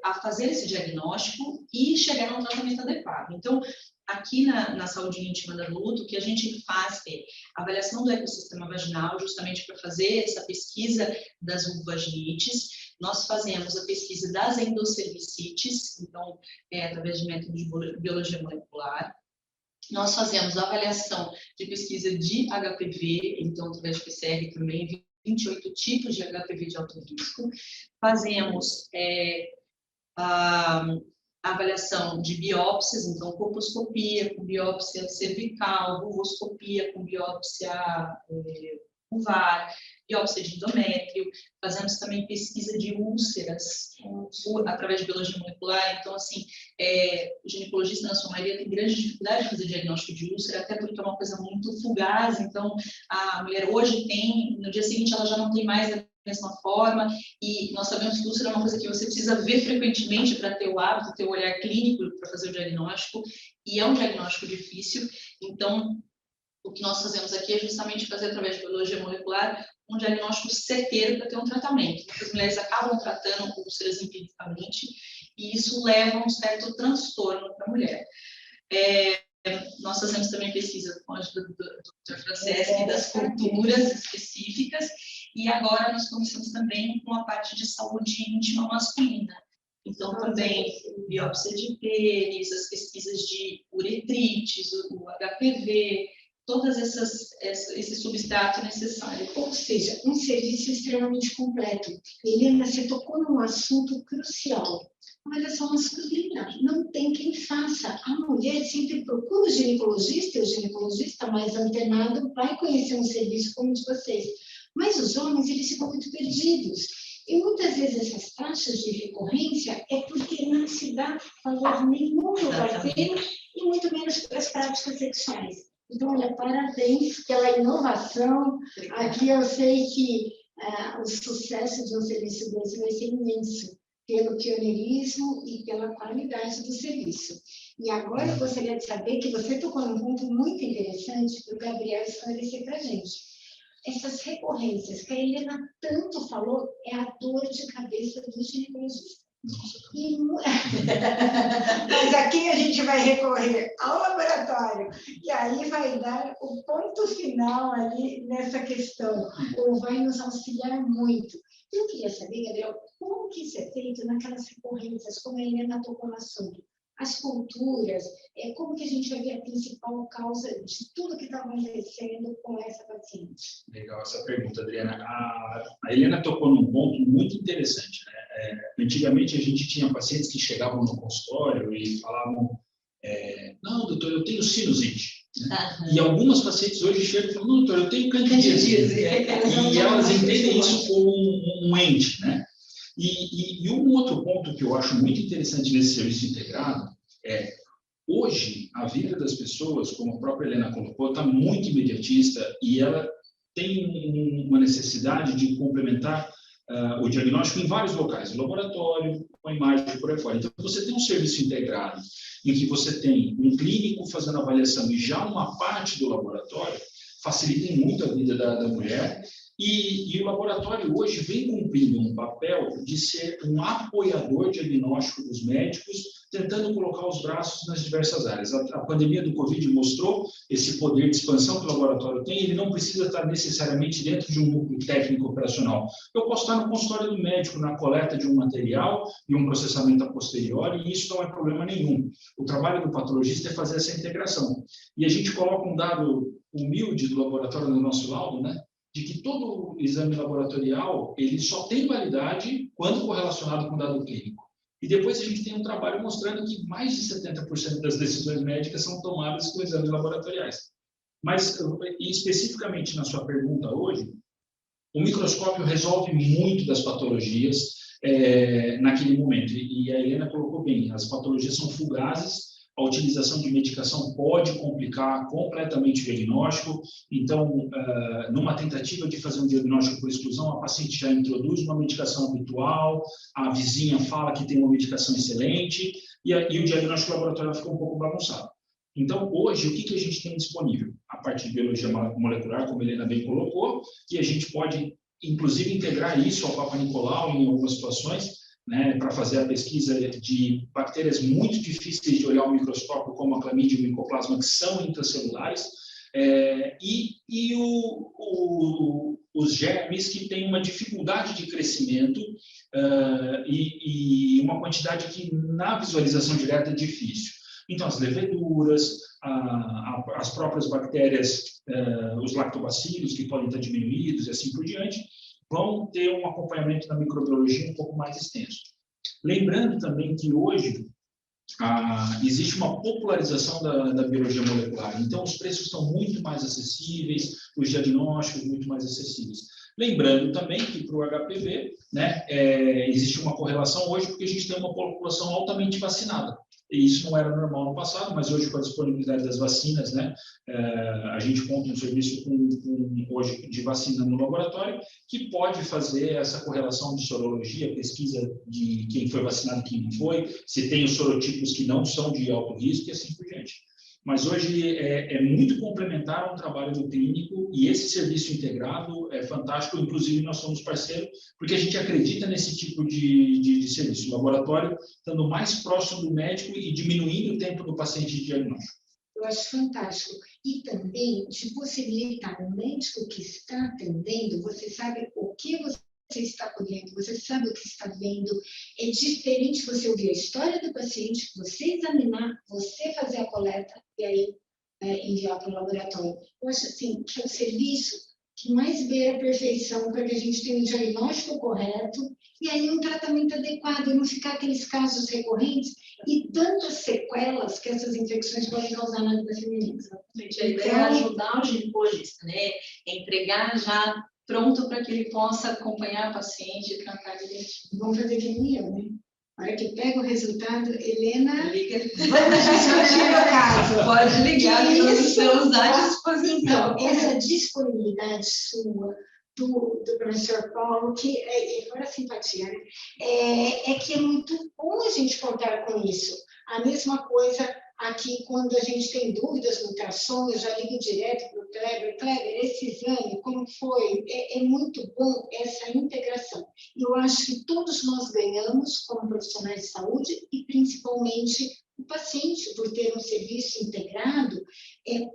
a fazer esse diagnóstico e chegar a um tratamento adequado. Então, aqui na saúde íntima da Voluta, o que a gente faz é avaliação do ecossistema vaginal, justamente para fazer essa pesquisa das vulvaginites. Nós fazemos a pesquisa das endocervicites, então, através de método de biologia molecular. Nós fazemos a avaliação de pesquisa de HPV, então, através de PCR também, 28 tipos de HPV de alto risco. Fazemos a avaliação de biópsias, então, colposcopia com biópsia cervical, vulvoscopia com biópsia vulvar, biópsia de endométrio, fazemos também pesquisa de úlceras através de biologia molecular. Então, assim, o ginecologista, na sua maioria, tem grande dificuldade de fazer diagnóstico de úlcera, até porque é uma coisa muito fugaz. Então, a mulher hoje tem, no dia seguinte ela já não tem mais da mesma forma, e nós sabemos que úlcera é uma coisa que você precisa ver frequentemente para ter o hábito, ter o olhar clínico para fazer o diagnóstico, e é um diagnóstico difícil. Então, o que nós fazemos aqui é justamente fazer, através de biologia molecular, um diagnóstico certeiro para ter um tratamento. As mulheres acabam tratando úlceras empiricamente, e isso leva a um certo transtorno para a mulher. Nós fazemos também pesquisa com a ajuda do Dr. Franceschi das culturas específicas, e agora nós começamos também com a parte de saúde íntima masculina. Então, também biópsia de pênis, as pesquisas de uretrites, o HPV, todas esse substrato necessário. Ou seja, um serviço extremamente completo. Helena, você tocou num assunto crucial. Olha só, masculina, não tem quem faça. A mulher sempre procura o ginecologista, e o ginecologista mais antenado vai conhecer um serviço como o de vocês. Mas os homens, eles ficam muito perdidos. E muitas vezes essas taxas de recorrência é porque não se dá valor nenhum para o parceiro e muito menos para as práticas sexuais. Então, olha, parabéns pela inovação. Aqui eu sei que o sucesso de um serviço desse vai ser imenso, pelo pioneirismo e pela qualidade do serviço. E agora eu gostaria de saber que você tocou num ponto muito interessante para o Gabriel esclarecer para a gente. Essas recorrências que a Helena tanto falou é a dor de cabeça do ginecologista. Mas aqui a gente vai recorrer ao laboratório e aí vai dar o ponto final ali nessa questão, ou vai nos auxiliar muito. Eu queria saber, Gabriel, como que isso é feito naquelas recorrências, como a Helena tocou no assunto? As culturas, como que a gente vai ver a principal causa de tudo que está acontecendo com essa paciente? Legal essa pergunta, Adriana. A Helena tocou num ponto muito interessante, né? Antigamente, a gente tinha pacientes que chegavam no consultório e falavam, não, doutor, eu tenho sinusite. Né? E algumas pacientes hoje chegam e falam, não, doutor, eu tenho candidíase. E elas entendem isso como um ente, né? E um outro ponto que eu acho muito interessante nesse serviço integrado hoje, a vida das pessoas, como a própria Helena colocou, está muito imediatista e ela tem uma necessidade de complementar o diagnóstico em vários locais, o laboratório, com a imagem por aí fora. Então, você tem um serviço integrado em que você tem um clínico fazendo avaliação e já uma parte do laboratório, facilita muito a vida da mulher. E o laboratório hoje vem cumprindo um papel de ser um apoiador diagnóstico dos médicos, tentando colocar os braços nas diversas áreas. A pandemia do Covid mostrou esse poder de expansão que o laboratório tem, ele não precisa estar necessariamente dentro de um núcleo técnico operacional. Eu posso estar no consultório do médico, na coleta de um material e um processamento a posteriori, e isso não é problema nenhum. O trabalho do patologista é fazer essa integração. E a gente coloca um dado humilde do laboratório no nosso laudo, né? De que todo exame laboratorial ele só tem validade quando correlacionado com dado clínico. E depois a gente tem um trabalho mostrando que mais de 70% das decisões médicas são tomadas com exames laboratoriais. Mas, especificamente na sua pergunta hoje, o microscópio resolve muito das patologias naquele momento. E a Helena colocou bem, as patologias são fugazes, a utilização de medicação pode complicar completamente o diagnóstico. Então, numa tentativa de fazer um diagnóstico por exclusão, a paciente já introduz uma medicação habitual, a vizinha fala que tem uma medicação excelente, e o diagnóstico laboratorial fica um pouco bagunçado. Então, hoje, o que a gente tem disponível? A parte de biologia molecular, como a Helena bem colocou, e a gente pode, inclusive, integrar isso ao Papa Nicolau em algumas situações, né, para fazer a pesquisa de bactérias muito difíceis de olhar ao microscópio, como a clamídia e o micoplasma, que são intracelulares, e os germes que têm uma dificuldade de crescimento e uma quantidade que, na visualização direta, é difícil. Então, as leveduras, as próprias bactérias, os lactobacilos, que podem estar diminuídos e assim por diante, vão ter um acompanhamento da microbiologia um pouco mais extenso. Lembrando também que hoje existe uma popularização da biologia molecular. Então, os preços estão muito mais acessíveis, os diagnósticos muito mais acessíveis. Lembrando também que para o HPV, né, existe uma correlação hoje, porque a gente tem uma população altamente vacinada. E isso não era normal no passado, mas hoje, com a disponibilidade das vacinas, né, a gente conta um serviço hoje de vacina no laboratório, que pode fazer essa correlação de sorologia, pesquisa de quem foi vacinado e quem não foi, se tem os sorotipos que não são de alto risco e assim por diante. Mas hoje é muito complementar ao trabalho do clínico, e esse serviço integrado é fantástico. Inclusive, nós somos parceiros, porque a gente acredita nesse tipo de serviço. O laboratório estando mais próximo do médico e diminuindo o tempo do paciente de diagnóstico. Eu acho fantástico. E também de possibilitar o médico que está atendendo, você sabe o que você está colhendo, você sabe o que está vendo. É diferente você ouvir a história do paciente, você examinar, você fazer a coleta e aí enviar para o laboratório. Eu acho assim, que é o serviço que mais beira a perfeição para que a gente tenha um diagnóstico correto e aí um tratamento adequado, e não ficar aqueles casos recorrentes e tantas sequelas que essas infecções podem causar na vida feminina. Exatamente. A ideia é ajudar o ginecologista, né? É entregar já pronto para que ele possa acompanhar a paciente e tratar direitinho. Vamos fazer que nem eu, né? Na hora que pega o resultado, Helena, liga. Vamos discutir o caso. Pode ligar, que nós estamos à disposição. Então, essa disponibilidade sua, do professor Paulo, que fora simpatia, né? Que é muito bom a gente contar com isso. A mesma coisa aqui, quando a gente tem dúvidas no ultrassom, eu já ligo direto para o Kleber. Kleber, esse exame, como foi? É muito bom essa integração. E eu acho que todos nós ganhamos como profissionais de saúde e principalmente o paciente, por ter um serviço integrado,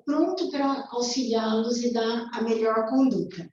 pronto para auxiliá-los e dar a melhor conduta.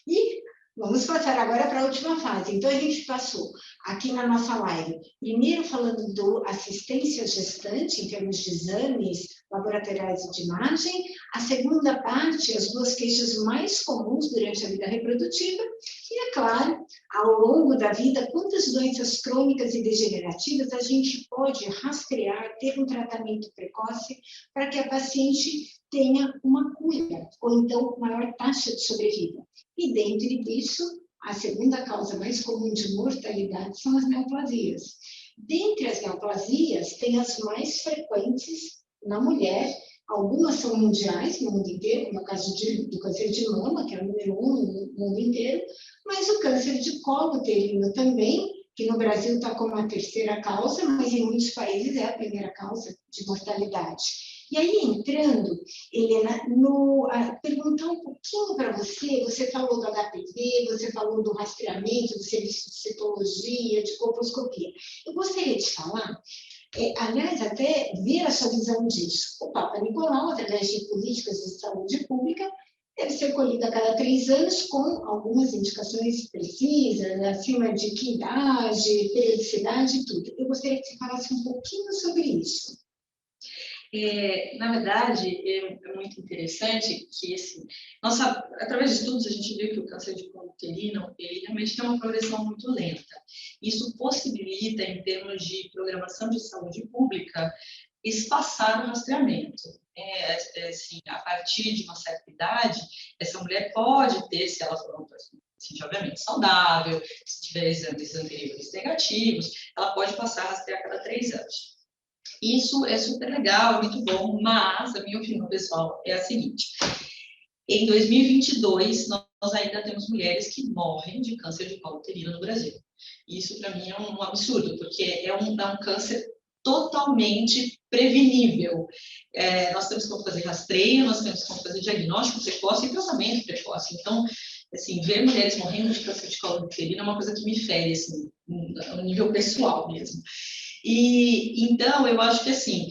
E vamos passar agora para a última fase. Então, a gente passou aqui na nossa live, primeiro falando do assistência gestante, em termos de exames laboratoriais e de imagem. A segunda parte, as duas queixas mais comuns durante a vida reprodutiva. E, é claro, ao longo da vida, quantas doenças crônicas e degenerativas a gente pode rastrear, ter um tratamento precoce para que a paciente tenha uma cura, ou então maior taxa de sobrevida. E dentro disso, a segunda causa mais comum de mortalidade são as neoplasias. Dentre as neoplasias, tem as mais frequentes na mulher. Algumas são mundiais no mundo inteiro, como é o caso do câncer de mama, que é o número 1 no mundo inteiro, mas o câncer de colo uterino também, que no Brasil está como a terceira causa, mas em muitos países é a primeira causa de mortalidade. E aí, entrando, Helena, perguntar um pouquinho para você, você falou do HPV, você falou do rastreamento, do serviço de citologia, de colposcopia. Eu gostaria de falar, aliás, até ver a sua visão disso. O Papa Nicolau, através de políticas de saúde pública, deve ser colhido a cada 3 anos com algumas indicações precisas, acima de que idade, periodicidade e tudo. Eu gostaria que você falasse um pouquinho sobre isso. Na verdade, é muito interessante que, assim, através de estudos, a gente viu que o câncer de colo uterino, ele realmente tem uma progressão muito lenta. Isso possibilita, em termos de programação de saúde pública, espaçar o rastreamento. Assim, a partir de uma certa idade, essa mulher pode ter, se ela for uma paciente obviamente saudável, se tiver exames anteriores negativos, ela pode passar a rastrear a cada 3 anos. Isso é super legal, é muito bom, mas a minha opinião pessoal é a seguinte: em 2022, nós ainda temos mulheres que morrem de câncer de colo uterino no Brasil. Isso, para mim, é um absurdo, porque é um câncer totalmente prevenível. Nós temos como fazer rastreio, nós temos como fazer diagnóstico precoce e tratamento precoce. Então, assim, ver mulheres morrendo de câncer de colo uterino é uma coisa que me fere, assim, no nível pessoal mesmo. E então, eu acho que, assim,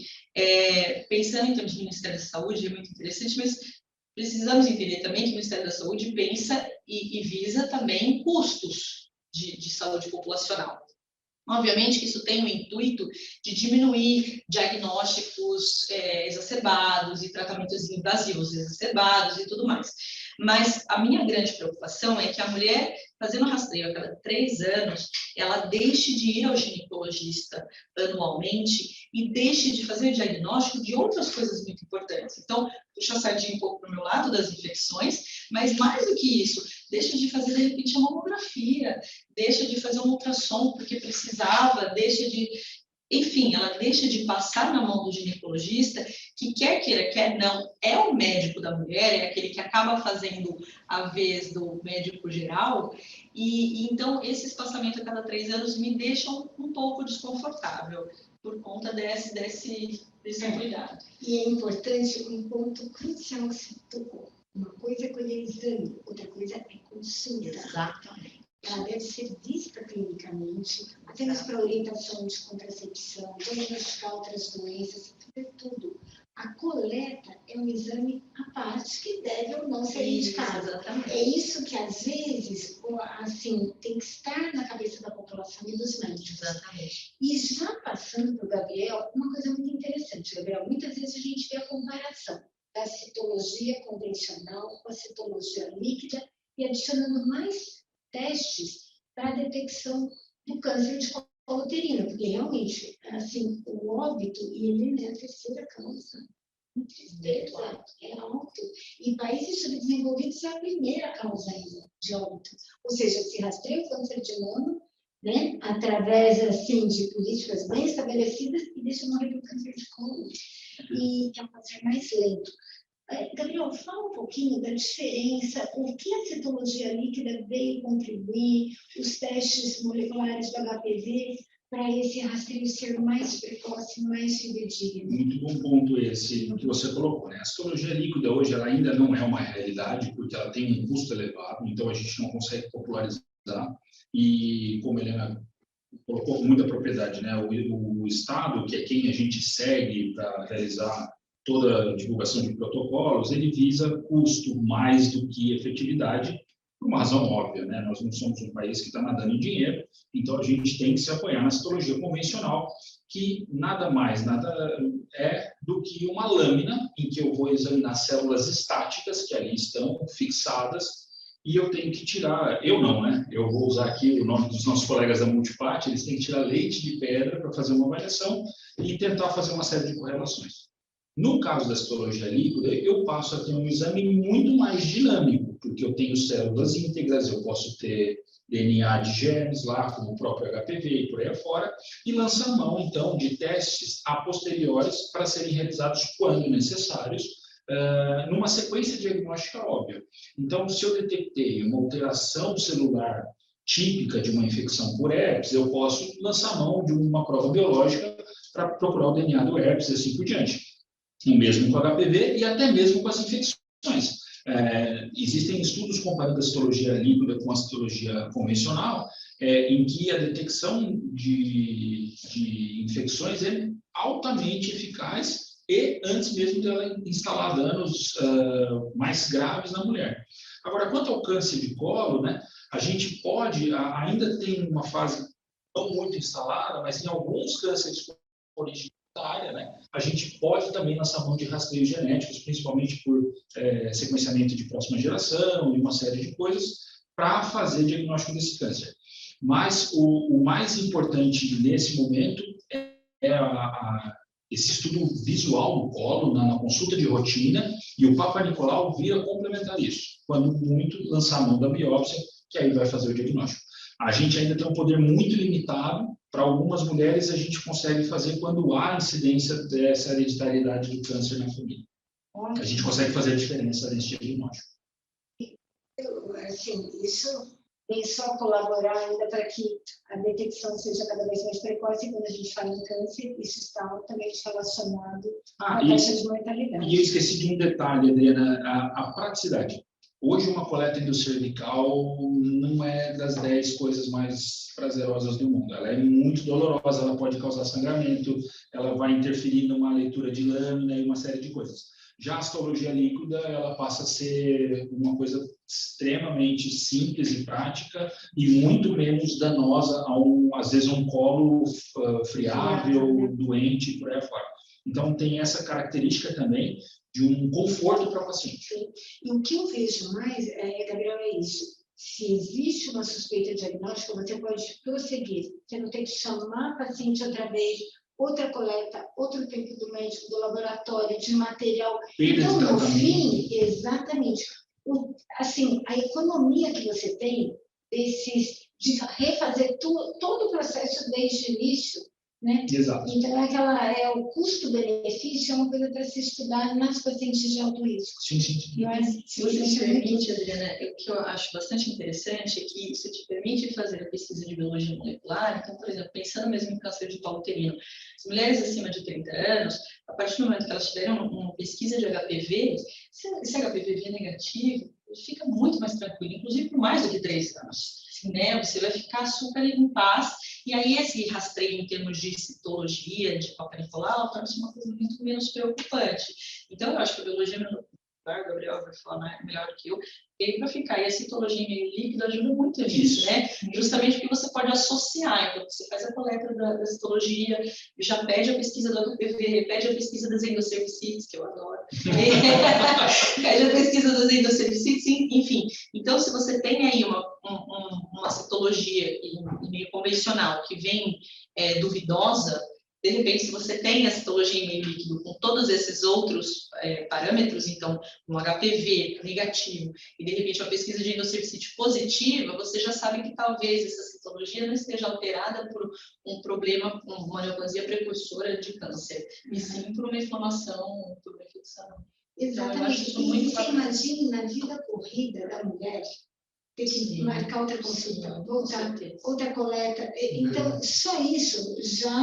pensando em termos de Ministério da Saúde, é muito interessante, mas precisamos entender também que o Ministério da Saúde pensa e visa também custos de saúde populacional. Obviamente que isso tem o intuito de diminuir diagnósticos exacerbados e tratamentos invasivos exacerbados e tudo mais. Mas a minha grande preocupação é que a mulher, fazendo rastreio a cada 3 anos, ela deixe de ir ao ginecologista anualmente e deixe de fazer diagnóstico de outras coisas muito importantes. Então, puxa a sardinha um pouco para o meu lado das infecções, mas mais do que isso, deixa de fazer, de repente, a mamografia, deixa de fazer um ultrassom porque precisava, deixa de... Enfim, ela deixa de passar na mão do ginecologista, que quer queira, quer não, é o médico da mulher, é aquele que acaba fazendo a vez do médico geral, e então esse espaçamento a cada 3 anos me deixam um pouco desconfortável, por conta desse cuidado. E é importante um ponto crucial que você tocou. Uma coisa é colher exame, outra coisa é consulta. Exatamente. Ela deve ser vista clinicamente, apenas para orientação de contracepção, diagnosticar outras doenças, tudo. A coleta é um exame à parte que deve ou não ser indicado. Exatamente. É isso que, às vezes, assim, tem que estar na cabeça da população e dos médicos. Exatamente. E já passando para o Gabriel, uma coisa muito interessante, Gabriel, muitas vezes a gente vê a comparação da citologia convencional com a citologia líquida e adicionando mais testes para a detecção do câncer de colo uterino, porque realmente, assim, o óbito, e ele é a terceira causa. Tristeza, é alto. Em países subdesenvolvidos é a primeira causa ainda de óbito. Ou seja, se rastreia o câncer de mama, né, através, assim, de políticas bem estabelecidas e deixa morrer do câncer de colo. E é um câncer mais lento. Gabriel, fala um pouquinho da diferença, o que a citologia líquida veio contribuir, os testes moleculares do HPV, para esse rastreio ser mais precoce, mais fidedigno. Muito bom ponto esse que você colocou, né? A citologia líquida hoje ela ainda não é uma realidade, porque ela tem um custo elevado, então a gente não consegue popularizar. E, como a Helena colocou com muita propriedade, né? O Estado, que é quem a gente segue para realizar toda a divulgação de protocolos, ele visa custo mais do que efetividade, por uma razão óbvia, né? Nós não somos um país que está nadando em dinheiro, então a gente tem que se apoiar na citologia convencional, que nada mais, nada é do que uma lâmina em que eu vou examinar células estáticas que ali estão fixadas e eu tenho que tirar, eu não, né? Eu vou usar aqui o nome dos nossos colegas da Multipart, eles têm que tirar leite de pedra para fazer uma avaliação e tentar fazer uma série de correlações. No caso da citologia líquida, eu passo a ter um exame muito mais dinâmico, porque eu tenho células íntegras, eu posso ter DNA de germes lá, como o próprio HPV e por aí afora, e lança a mão, então, de testes a posteriores para serem realizados quando necessários, numa sequência diagnóstica óbvia. Então, se eu detectei uma alteração celular típica de uma infecção por herpes, eu posso lançar a mão de uma prova biológica para procurar o DNA do herpes e assim por diante. O mesmo com o HPV e até mesmo com as infecções. Existem estudos comparando a citologia líquida com a citologia convencional, em que a detecção de infecções é altamente eficaz e antes mesmo dela instalar danos mais graves na mulher. Agora, quanto ao câncer de colo, né, a gente pode, ainda tem uma fase não muito instalada, mas em alguns cânceres originais, né? A gente pode também lançar mão de rastreios genéticos, principalmente por sequenciamento de próxima geração e uma série de coisas, para fazer diagnóstico desse câncer. Mas o mais importante nesse momento é esse estudo visual do colo na consulta de rotina, e o Papa Nicolau vira complementar isso, quando muito lançar a mão da biópsia, que aí vai fazer o diagnóstico. A gente ainda tem um poder muito limitado. Para algumas mulheres, a gente consegue fazer quando há incidência dessa hereditariedade do câncer na família. A gente consegue fazer a diferença nesse diagnóstico. Assim, isso vem só colaborar ainda para que a detecção seja cada vez mais precoce. E quando a gente fala em câncer, isso está altamente relacionado à taxa de mortalidade. E eu esqueci de um detalhe, Adriana, a praticidade. Hoje, uma coleta endocervical não é das 10 coisas mais prazerosas do mundo. Ela é muito dolorosa, ela pode causar sangramento, ela vai interferir numa leitura de lâmina e uma série de coisas. Já a citologia líquida, ela passa a ser uma coisa extremamente simples e prática e muito menos danosa às vezes, um colo friável, doente, e por aí fora. Então, tem essa característica também de um conforto para o paciente. Sim. E o que eu vejo mais, Gabriel, é isso. Se existe uma suspeita diagnóstica, você pode prosseguir. Você não tem que chamar a paciente outra vez, outra coleta, outro tempo do médico, do laboratório, de material. Então, no fim, exatamente, assim, a economia que você tem de refazer todo o processo desde o início, né? Exato. Então, o custo-benefício é uma coisa para se estudar nas pacientes de alto risco. Sim. Mas, se você me permite, Adriana, o que eu acho bastante interessante é que isso te permite fazer a pesquisa de biologia molecular. Então, por exemplo, pensando mesmo em câncer de colo uterino, as mulheres acima de 30 anos, a partir do momento que elas tiveram uma pesquisa de HPV, se esse HPV é negativo, fica muito mais tranquilo, inclusive por mais do que 3 anos. Né? Você vai ficar super em paz, e aí esse rastreio em termos de citologia, de Papa Nicolau, torna-se uma coisa muito menos preocupante. Então, eu acho que a biologia molecular, o Gabriel vai falar melhor do que eu, veio para ficar, e a citologia meio líquida ajuda muito nisso, né? Justamente porque você pode associar, então você faz a coleta da citologia, já pede a pesquisa do HPV, pede a pesquisa das endocervicites, que eu adoro, pede a pesquisa das endocervicites, enfim. Então, se você tem aí uma citologia meio convencional que vem duvidosa, de repente, se você tem a citologia em meio líquido com todos esses outros parâmetros, então, um HPV negativo e, de repente, uma pesquisa de endocervicite positiva, você já sabe que talvez essa citologia não esteja alterada por um problema, uma neoplasia precursora de câncer, e sim por uma inflamação, por uma infecção. Exatamente. Então, eu acho isso muito você imagine na vida corrida da mulher, ter que marcar outra consulta, voltar, outra coleta. Então, só isso já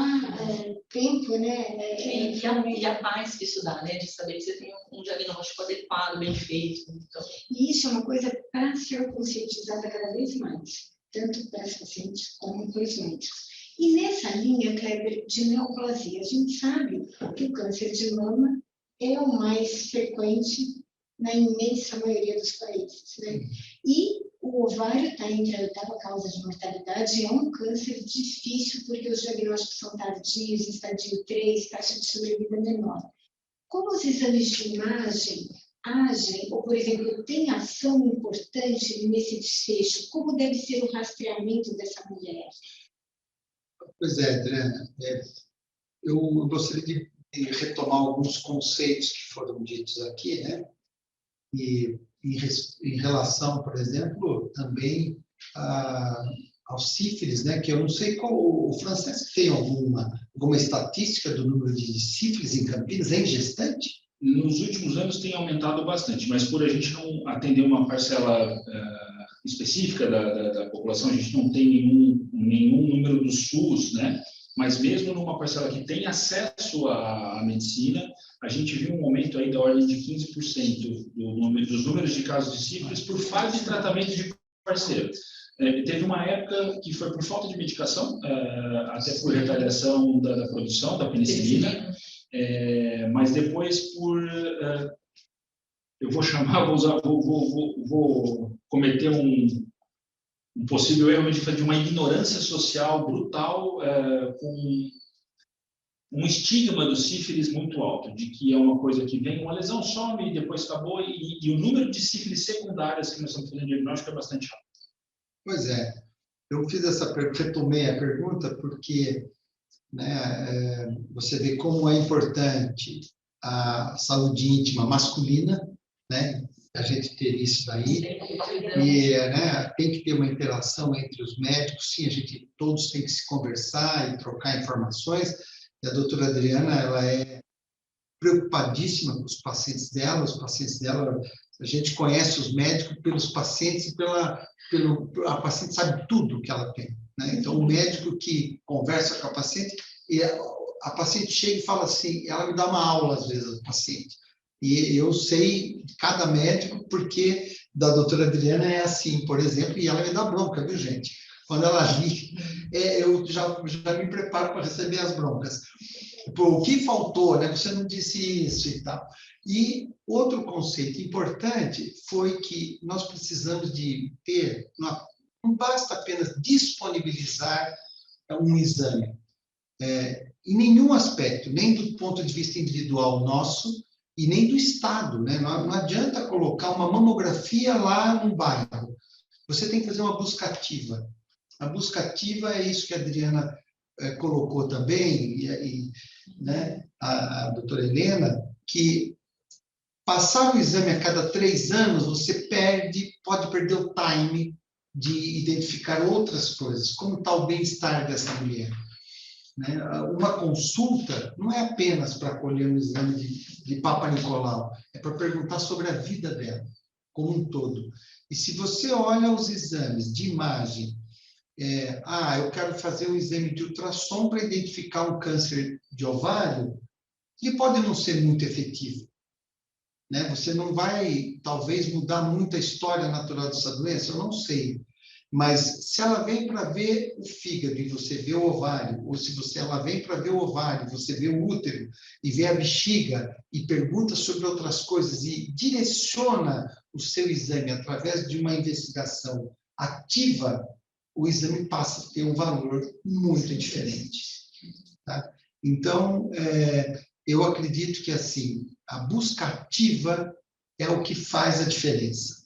tempo, né? E a paz que isso dá, né? De saber que você tem um diagnóstico adequado, bem feito. Então. E isso é uma coisa para ser conscientizada cada vez mais, tanto para as pacientes como para os médicos. E nessa linha, Kleber, de neoplasia, a gente sabe que o câncer de mama é o mais frequente na imensa maioria dos países, né? E o ovário está entre a 8ª causa de mortalidade, é um câncer difícil, porque os diagnósticos são tardios, estadio 3, taxa de sobrevida menor. Como os exames de imagem agem, ou, por exemplo, tem ação importante nesse desfecho? Como deve ser o rastreamento dessa mulher? Pois é, Adriana, eu gostaria de retomar alguns conceitos que foram ditos aqui, né? E em relação, por exemplo, também ao sífilis, né? Que eu não sei qual, o Francesc tem alguma estatística do número de sífilis em Campinas, em gestante? Nos últimos anos tem aumentado bastante, mas por a gente não atender uma parcela específica da população, a gente não tem nenhum número do SUS, né? Mas mesmo numa parcela que tem acesso à medicina, a gente viu um aumento aí da ordem de 15% dos números de casos de sífilis por falta de tratamento de parceiro. Teve uma época que foi por falta de medicação, até por retaliação da produção da penicilina, mas depois eu vou cometer um possível erro de uma ignorância social brutal, com um estigma do sífilis muito alto, de que é uma coisa que vem, uma lesão some e depois acabou, e o número de sífilis secundárias que nós estamos fazendo diagnóstico é bastante alto. Pois é, eu retomei a pergunta porque, né, você vê como é importante a saúde íntima masculina, né, a gente ter isso daí, e né, tem que ter uma interação entre os médicos, sim, todos têm que se conversar e trocar informações, e a doutora Adriana, ela é preocupadíssima com os pacientes dela, a gente conhece os médicos pelos pacientes e a paciente sabe tudo que ela tem, né? Então, o médico que conversa com a paciente, e a paciente chega e fala assim, ela me dá uma aula, às vezes, a paciente, e eu sei cada médico, porque da doutora Adriana é assim, por exemplo, e ela me dá bronca, viu, gente? Quando ela ri, eu já me preparo para receber as broncas. O que faltou, né? Você não disse isso e tal. E outro conceito importante foi que nós precisamos de ter, não basta apenas disponibilizar um exame, em nenhum aspecto, nem do ponto de vista individual nosso e nem do Estado, né? Não adianta colocar uma mamografia lá no bairro. Você tem que fazer uma busca ativa. A busca ativa é isso que a Adriana colocou também, né, a doutora Helena, que passar o exame a cada 3 anos, você pode perder o time de identificar outras coisas, como está o bem-estar dessa mulher. Né? Uma consulta não é apenas para colher um exame de Papa Nicolau, é para perguntar sobre a vida dela, como um todo. E se você olha os exames de imagem, eu quero fazer um exame de ultrassom para identificar um câncer de ovário, ele pode não ser muito efetivo. Né? Você não vai, talvez, mudar muito a história natural dessa doença, eu não sei. Mas se ela vem para ver o fígado e você vê o ovário, ou se ela vem para ver o ovário, você vê o útero e vê a bexiga e pergunta sobre outras coisas e direciona o seu exame através de uma investigação ativa, o exame passa a ter um valor muito diferente. Tá? Então, eu acredito que assim, a busca ativa é o que faz a diferença.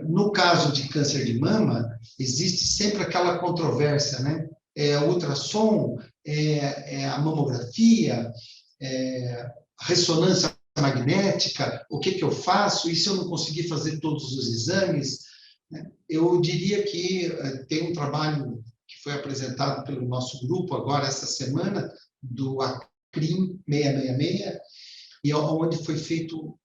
No caso de câncer de mama, existe sempre aquela controvérsia, né? A ultrassom, a mamografia, a ressonância magnética, o que eu faço? E se eu não conseguir fazer todos os exames? Eu diria que tem um trabalho que foi apresentado pelo nosso grupo agora, essa semana, do ACRIM 666, e onde foi feito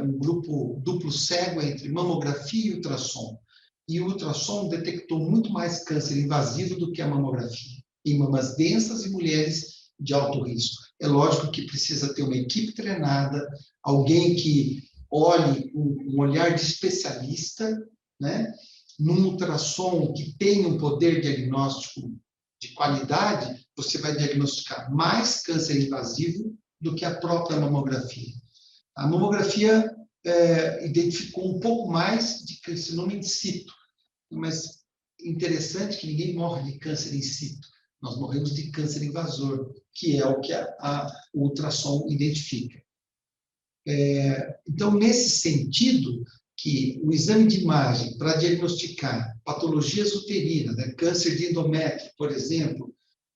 um grupo duplo cego entre mamografia e ultrassom. E o ultrassom detectou muito mais câncer invasivo do que a mamografia, em mamas densas e mulheres de alto risco. É lógico que precisa ter uma equipe treinada, alguém que olhe um olhar de especialista, né? Num ultrassom que tenha um poder diagnóstico de qualidade, você vai diagnosticar mais câncer invasivo do que a própria mamografia. A mamografia identificou um pouco mais de carcinoma in situ, mas interessante que ninguém morre de câncer in situ. Nós morremos de câncer invasor, que é o que o ultrassom identifica. Então, nesse sentido, que o exame de imagem para diagnosticar patologias uterinas, né, câncer de endométrio, por exemplo,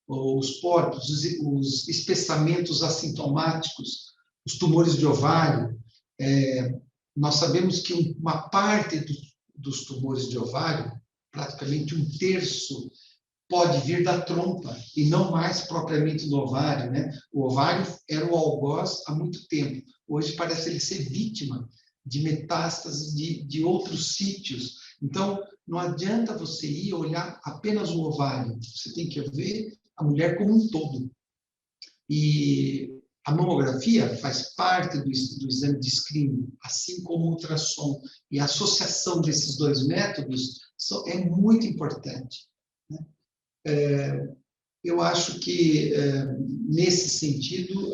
os pólipos, os espessamentos assintomáticos, os tumores de ovário, nós sabemos que uma parte dos tumores de ovário, praticamente 1/3, pode vir da trompa e não mais propriamente do ovário, né? O ovário era o algoz há muito tempo. Hoje parece ele ser vítima de metástases de outros sítios. Então, não adianta você ir olhar apenas o ovário. Você tem que ver a mulher como um todo. E a mamografia faz parte do exame de screening, assim como o ultrassom. E a associação desses 2 métodos é muito importante. Né? Eu acho que, nesse sentido,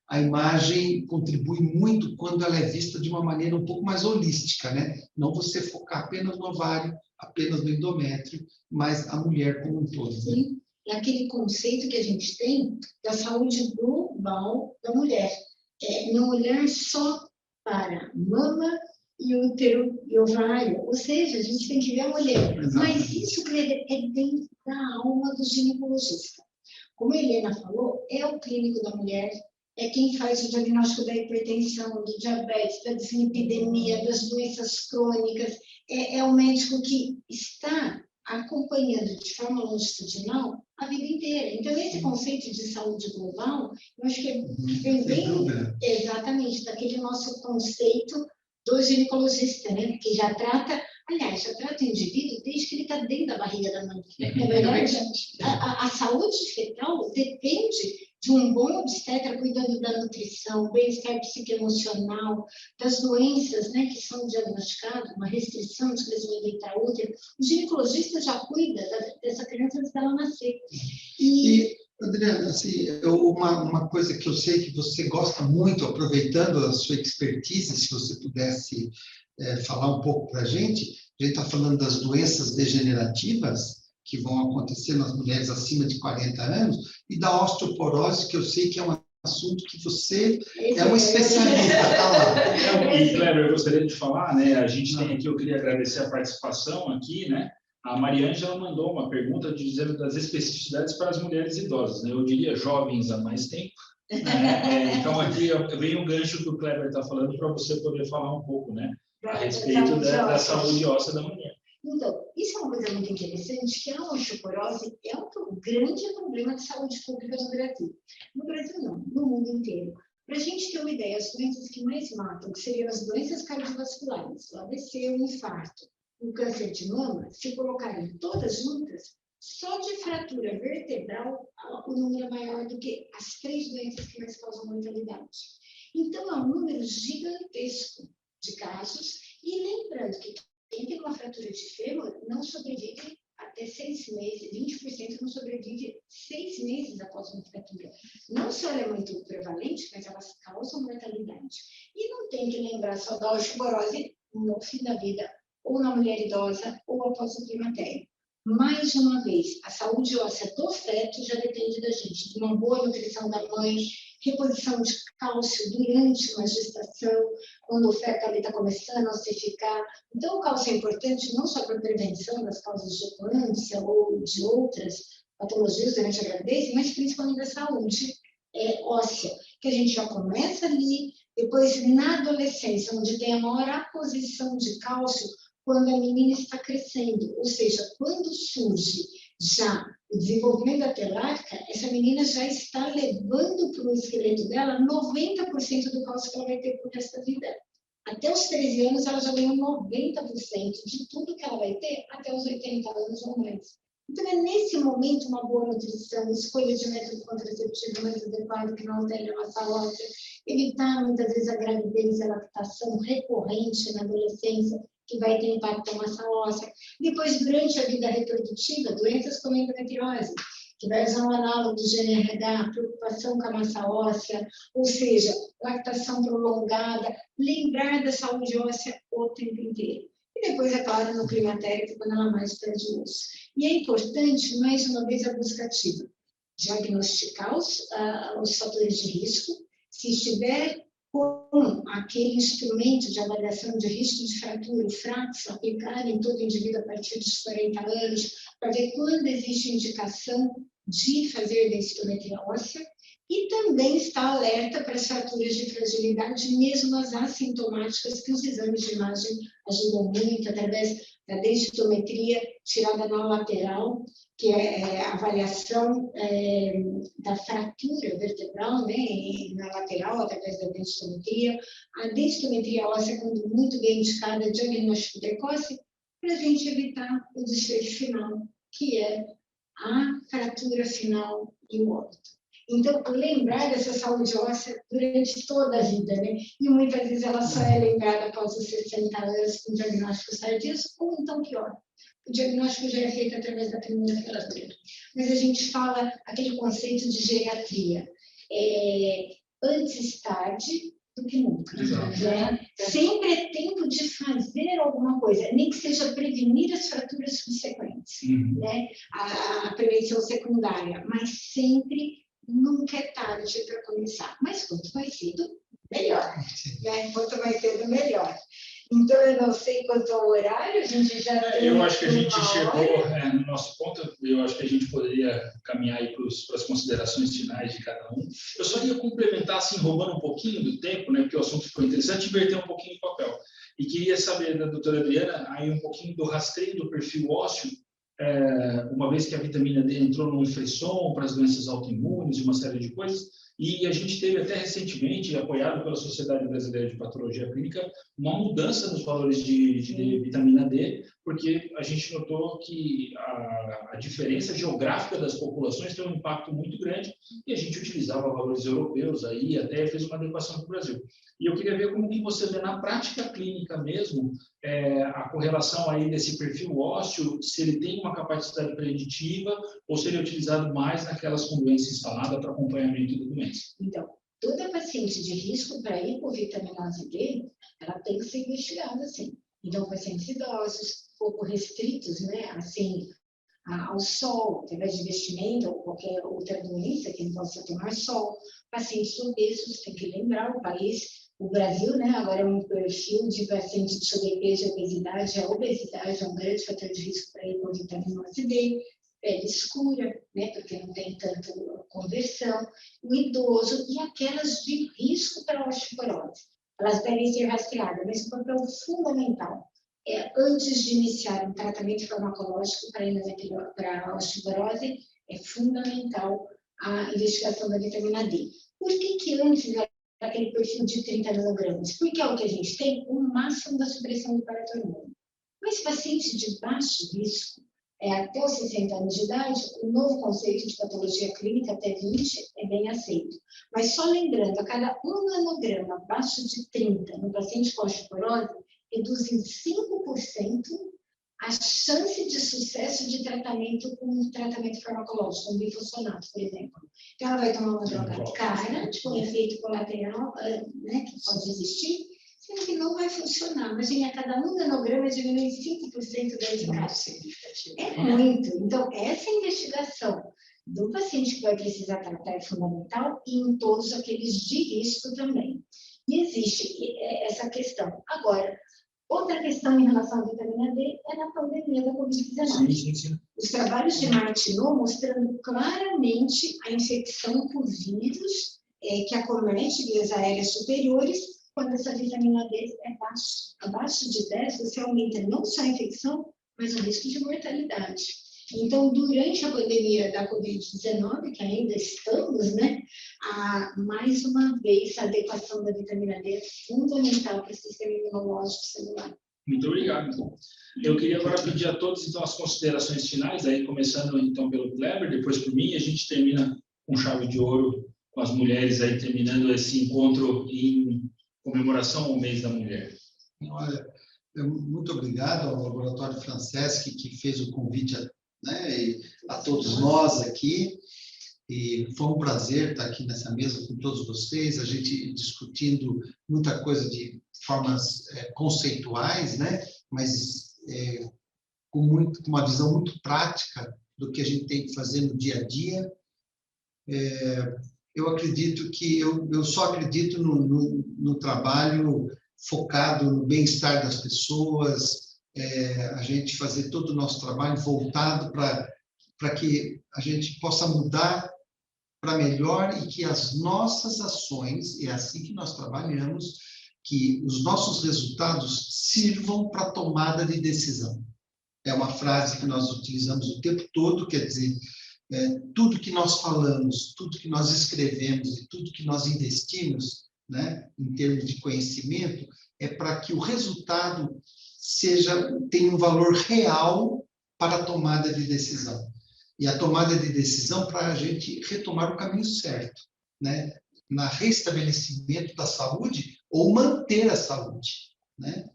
a imagem contribui muito quando ela é vista de uma maneira um pouco mais holística, né? Não você focar apenas no ovário, apenas no endométrio, mas a mulher como um todo. Sim, é aquele conceito que a gente tem da saúde global da mulher. Não olhar só para mama e útero e ovário, ou seja, a gente tem que ver a mulher. Exatamente. Mas isso é dentro da alma do ginecologista. Como a Helena falou, é o clínico da mulher, é quem faz o diagnóstico da hipertensão, do diabetes, da dislipidemia, das doenças crônicas, é o médico que está acompanhando de forma longitudinal a vida inteira. Então, esse conceito de saúde global, eu acho que vem bem exatamente daquele nosso conceito do ginecologista, né? Que já trata o indivíduo desde que ele está dentro da barriga da mãe. Na verdade, a saúde fetal depende de um bom obstetra cuidando da nutrição, bem-estar psicoemocional, das doenças, né, que são diagnosticadas, uma restrição de crescimento intraútero. O ginecologista já cuida dessa criança antes dela nascer. E Adriana, assim, uma coisa que eu sei que você gosta muito, aproveitando a sua expertise, se você pudesse falar um pouco para a gente está falando das doenças degenerativas que vão acontecer nas mulheres acima de 40 anos e da osteoporose, que eu sei que é um assunto que você é um especialista, tá lá. E, Kleber, eu gostaria de falar, né, a gente tem aqui, eu queria agradecer a participação aqui, né, a Mariângela mandou uma pergunta dizendo das especificidades para as mulheres idosas, né, eu diria jovens há mais tempo, né, então aqui vem o gancho que o Kleber está falando para você poder falar um pouco, né, a respeito da saúde óssea da mulher. Então, isso é uma coisa muito interessante, que a osteoporose é um grande problema de saúde pública no Brasil. No Brasil não, no mundo inteiro. Para a gente ter uma ideia, as doenças que mais matam, que seriam as doenças cardiovasculares, o AVC, o infarto, o câncer de mama, se colocarem todas juntas, só de fratura vertebral, o número é maior do que as 3 doenças que mais causam mortalidade. Então, é um número gigantesco de casos, e lembrando que quem tem uma fratura de fêmur não sobrevive até 6 meses, 20% não sobrevive 6 meses após uma fratura. Não só ela é muito prevalente, mas elas causam mortalidade. E não tem que lembrar só da osteoporose no fim da vida, ou na mulher idosa, ou após o climatério. Mais uma vez, a saúde óssea do feto já depende da gente, de uma boa nutrição da mãe, reposição de cálcio durante uma gestação, quando o feto ali está começando a ossificar. Então, o cálcio é importante não só para a prevenção das causas de eclâmpsia ou de outras patologias durante a gravidez, mas principalmente da saúde óssea, que a gente já começa ali, depois na adolescência, onde tem a maior aposição de cálcio, quando a menina está crescendo, ou seja, quando surge já o desenvolvimento da telárica, essa menina já está levando para o esqueleto dela 90% do cálcio que ela vai ter por resto da vida. Até os 13 anos, ela já ganhou 90% de tudo que ela vai ter até os 80 anos ou mais. Então, é nesse momento uma boa nutrição, escolha de método contraceptivo mais adequado, que não altere a massa óssea, evitar muitas vezes a gravidez e a lactação recorrente na adolescência, que vai ter impacto na massa óssea. Depois, durante a vida reprodutiva, doenças como a endometriose, que vai usar um análogo do GNRH, preocupação com a massa óssea, ou seja, lactação prolongada, lembrar da saúde óssea o tempo inteiro. E depois, é claro, no climatério, quando ela mais perde osso. E é importante, mais uma vez, a busca ativa. Diagnosticar os fatores de risco. Se estiver com aquele instrumento de avaliação de risco de fratura, o FRAX, aplicado em todo indivíduo a partir dos 40 anos, para ver quando existe indicação de fazer densitometria óssea, e também está alerta para as fraturas de fragilidade, mesmo as assintomáticas, que os exames de imagem ajudam muito, através da densitometria tirada na lateral, que é a avaliação da fratura vertebral, né, na lateral, através da densitometria. A densitometria óssea, quando muito bem indicada, diagnóstico precoce, para a gente evitar o desfecho final, que é a fratura final e o óbito. Então, lembrar dessa saúde óssea durante toda a vida, né? E muitas vezes ela só é lembrada após os 60 anos com diagnósticos tardios, ou então pior, o diagnóstico já é feito através da primeira fratura. Mas a gente fala aquele conceito de geriatria, antes tarde do que nunca. Né? Sempre é tempo de fazer alguma coisa, nem que seja prevenir as fraturas subsequentes, né? A prevenção secundária, mas sempre nunca é tarde para começar. Mas quanto mais cedo, melhor. Né? Quanto mais cedo, melhor. Então, eu não sei quanto ao horário, a gente já... Eu acho que a gente chegou no nosso ponto, eu acho que a gente poderia caminhar aí para as considerações finais de cada um. Eu só ia complementar, assim, roubando um pouquinho do tempo, né, porque o assunto ficou interessante, inverter um pouquinho o papel. E queria saber da doutora Adriana aí um pouquinho do rastreio do perfil ósseo, uma vez que a vitamina D entrou no frisson para as doenças autoimunes e uma série de coisas, E a gente teve até recentemente, apoiado pela Sociedade Brasileira de Patologia Clínica, uma mudança nos valores de vitamina D, porque a gente notou que a diferença geográfica das populações tem um impacto muito grande, e a gente utilizava valores europeus aí, até fez uma adequação para o Brasil. E eu queria ver como que você vê na prática clínica mesmo a correlação aí desse perfil ósseo, se ele tem uma capacidade preditiva ou se ele é utilizado mais naquelas com doença instalada para acompanhamento da doença. Então, toda paciente de risco para hipovitaminose D, ela tem que ser investigada, assim. Então, pacientes idosos, pouco restritos, né, assim, ao sol, através de vestimenta ou qualquer outra doença que não possa tomar sol, pacientes obesos, tem que lembrar, o Brasil, né, agora é um perfil de paciente de sobrepeso e obesidade, a obesidade é um grande fator de risco para hipovitaminose D, pele escura, né, porque não tem tanta conversão, o idoso e aquelas de risco para osteoporose. Elas devem ser rastreadas, mas o papel fundamental é, antes de iniciar um tratamento farmacológico para a osteoporose, é fundamental a investigação da vitamina D. Por que antes aquele perfil de 30 nanogramas? Porque é o que a gente tem, o máximo da supressão do paratormônio. Mas pacientes de baixo risco, até os 60 anos de idade, o novo conceito de patologia clínica até 20 é bem aceito. Mas só lembrando, a cada 1 nanograma abaixo de 30 no paciente com osteoporose, reduz em 5% a chance de sucesso de tratamento com um tratamento farmacológico, com bifosfonato, por exemplo. Então, ela vai tomar uma droga cara, com efeito colateral, né, que pode existir, sendo que não vai funcionar. Imagina, a cada 1 nanograma diminui 5% da eficácia. É muito. Então, essa investigação do paciente que vai precisar tratar é fundamental e em todos aqueles de risco também. E existe essa questão. Agora, outra questão em relação à vitamina D é na pandemia da Covid-19. Sim. Os trabalhos de Martineau mostrando claramente a infecção por vírus que acomete vias aéreas superiores quando essa vitamina D é baixa. Abaixo de 10, você aumenta não só a infecção, mas o risco de mortalidade. Então, durante a pandemia da Covid-19, que ainda estamos, né, mais uma vez, a adequação da vitamina D é fundamental para o sistema imunológico celular. Muito obrigado. Eu queria agora pedir a todos, então, as considerações finais, aí começando, então, pelo Kleber, depois por mim, e a gente termina com chave de ouro, com as mulheres aí, terminando esse encontro em comemoração ao mês da mulher. Olha, muito obrigado ao Laboratório Francesc, que fez o convite a todos nós aqui. E foi um prazer estar aqui nessa mesa com todos vocês, a gente discutindo muita coisa de formas conceituais, né? Mas com uma visão muito prática do que a gente tem que fazer no dia a dia. Eu acredito que eu só acredito no trabalho focado no bem-estar das pessoas, a gente fazer todo o nosso trabalho voltado para que a gente possa mudar para melhor e que as nossas ações, é assim que nós trabalhamos, que os nossos resultados sirvam para a tomada de decisão. É uma frase que nós utilizamos o tempo todo, quer dizer, tudo que nós falamos, tudo que nós escrevemos e tudo que nós investimos, né, em termos de conhecimento, é para que o resultado tenha um valor real para a tomada de decisão. E a tomada de decisão para a gente retomar o caminho certo, né, na restabelecimento da saúde ou manter a saúde, né?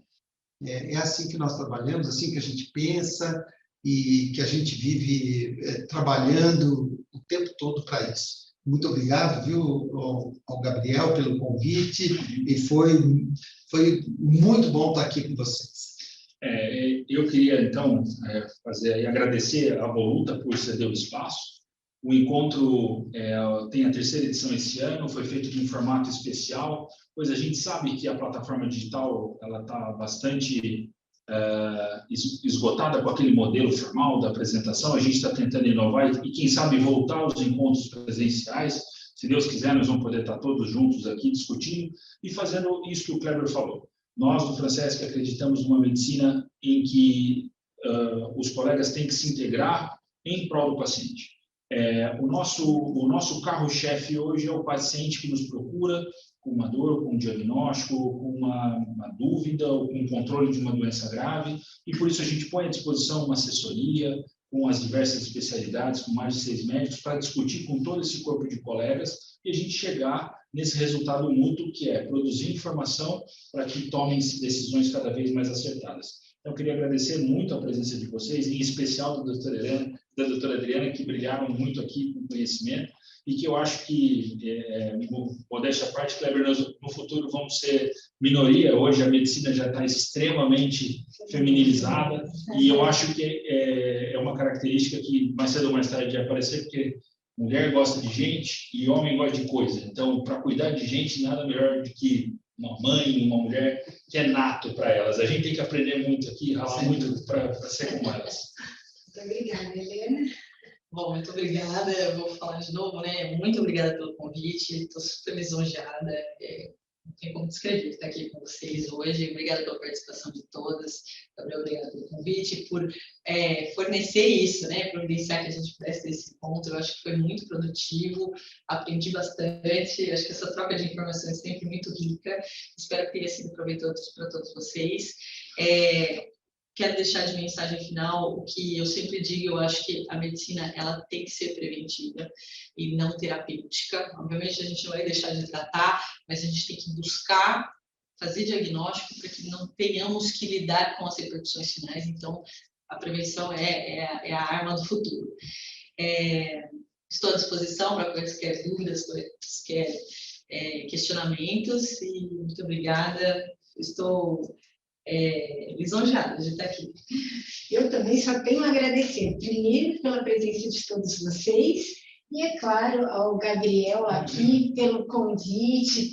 É assim que nós trabalhamos, assim que a gente pensa e que a gente vive trabalhando o tempo todo para isso. Muito obrigado, viu, ao Gabriel pelo convite, e foi muito bom estar aqui com vocês. Eu queria, então, agradecer a Voluta por ceder o espaço. O encontro tem a 3ª edição esse ano, foi feito de um formato especial, pois a gente sabe que a plataforma digital está bastante esgotada com aquele modelo formal da apresentação. A gente está tentando inovar e, quem sabe, voltar aos encontros presenciais. Se Deus quiser, nós vamos poder estar todos juntos aqui discutindo e fazendo isso que o Kleber falou. Nós, do Francesc, acreditamos numa medicina em que os colegas têm que se integrar em prol do paciente. O nosso carro-chefe hoje é o paciente que nos procura com uma dor, com um diagnóstico, com uma dúvida ou com um controle de uma doença grave, e por isso a gente põe à disposição uma assessoria com as diversas especialidades, com mais de 6 médicos, para discutir com todo esse corpo de colegas e a gente chegar nesse resultado mútuo, que é produzir informação para que tomem decisões cada vez mais acertadas. Então, eu queria agradecer muito a presença de vocês, em especial da doutora Adriana, que brilharam muito aqui com conhecimento, e que eu acho que, modéstia à parte, Kleber, nós no futuro vamos ser minoria. Hoje a medicina já está extremamente feminilizada, e eu acho que é uma característica que mais cedo ou mais tarde vai aparecer, porque mulher gosta de gente e homem gosta de coisa. Então, para cuidar de gente, nada melhor do que uma mãe, uma mulher, que é nato para elas. A gente tem que aprender muito aqui, ralar muito para ser como elas. Muito obrigada, Helena. Bom, muito obrigada. Eu vou falar de novo, né? Muito obrigada pelo convite. Estou super lisonjeada. Não tem como descrever estar aqui com vocês hoje. Obrigada pela participação de todas. Gabriel, obrigada pelo convite, por fornecer isso, né? Providenciar que a gente pudesse ter esse ponto. Eu acho que foi muito produtivo. Aprendi bastante. Acho que essa troca de informações é sempre muito rica. Espero que tenha sido proveitoso para todos vocês. Quero deixar de mensagem final o que eu sempre digo. Eu acho que a medicina ela tem que ser preventiva e não terapêutica. Obviamente a gente não vai deixar de tratar, mas a gente tem que buscar fazer diagnóstico para que não tenhamos que lidar com as repercussões finais. Então a prevenção é a arma do futuro. Estou à disposição para quaisquer dúvidas, quaisquer questionamentos, e muito obrigada. Estou lisonjeada de estar aqui. Eu também só tenho a agradecer, primeiro, pela presença de todos vocês, e, é claro, ao Gabriel aqui, pelo convite,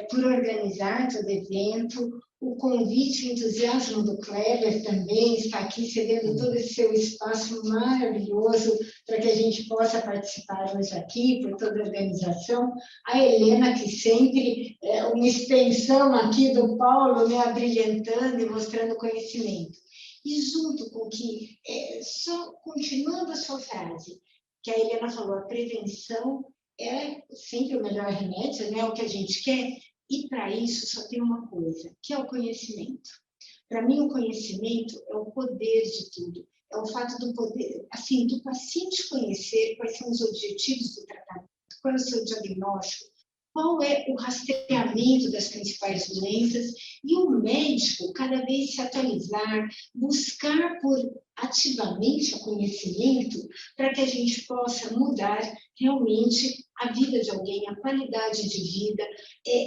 por organizar todo o evento, o convite e o entusiasmo do Kleber também está aqui, cedendo todo esse seu espaço maravilhoso para que a gente possa participar hoje aqui, por toda a organização. A Helena, que sempre é uma extensão aqui do Paulo, né, abrilhantando e mostrando conhecimento. E junto com que, só continuando a sua frase, que a Helena falou, a prevenção é sempre o melhor remédio, né, o que a gente quer. E para isso só tem uma coisa, que é o conhecimento. Para mim, o conhecimento é o poder de tudo. É o fato do poder, assim, do paciente conhecer quais são os objetivos do tratamento, qual é o seu diagnóstico, qual é o rastreamento das principais doenças, e o médico cada vez se atualizar, buscar por ativamente o conhecimento para que a gente possa mudar realmente a vida de alguém, a qualidade de vida,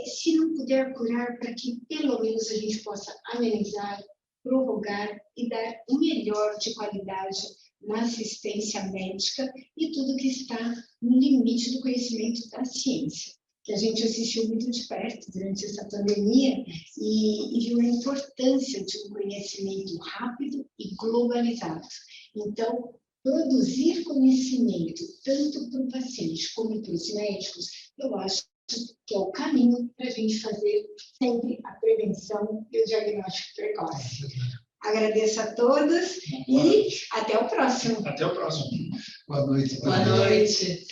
se não puder curar, para que pelo menos a gente possa amenizar, prorrogar e dar o melhor de qualidade na assistência médica e tudo que está no limite do conhecimento da ciência, que a gente assistiu muito de perto durante essa pandemia e viu a importância de um conhecimento rápido e globalizado. Então, produzir conhecimento, tanto para o paciente como para os médicos, eu acho que é o caminho para a gente fazer sempre a prevenção e o diagnóstico precoce. Agradeço a todos e até o próximo. Até o próximo. Boa noite. Boa noite.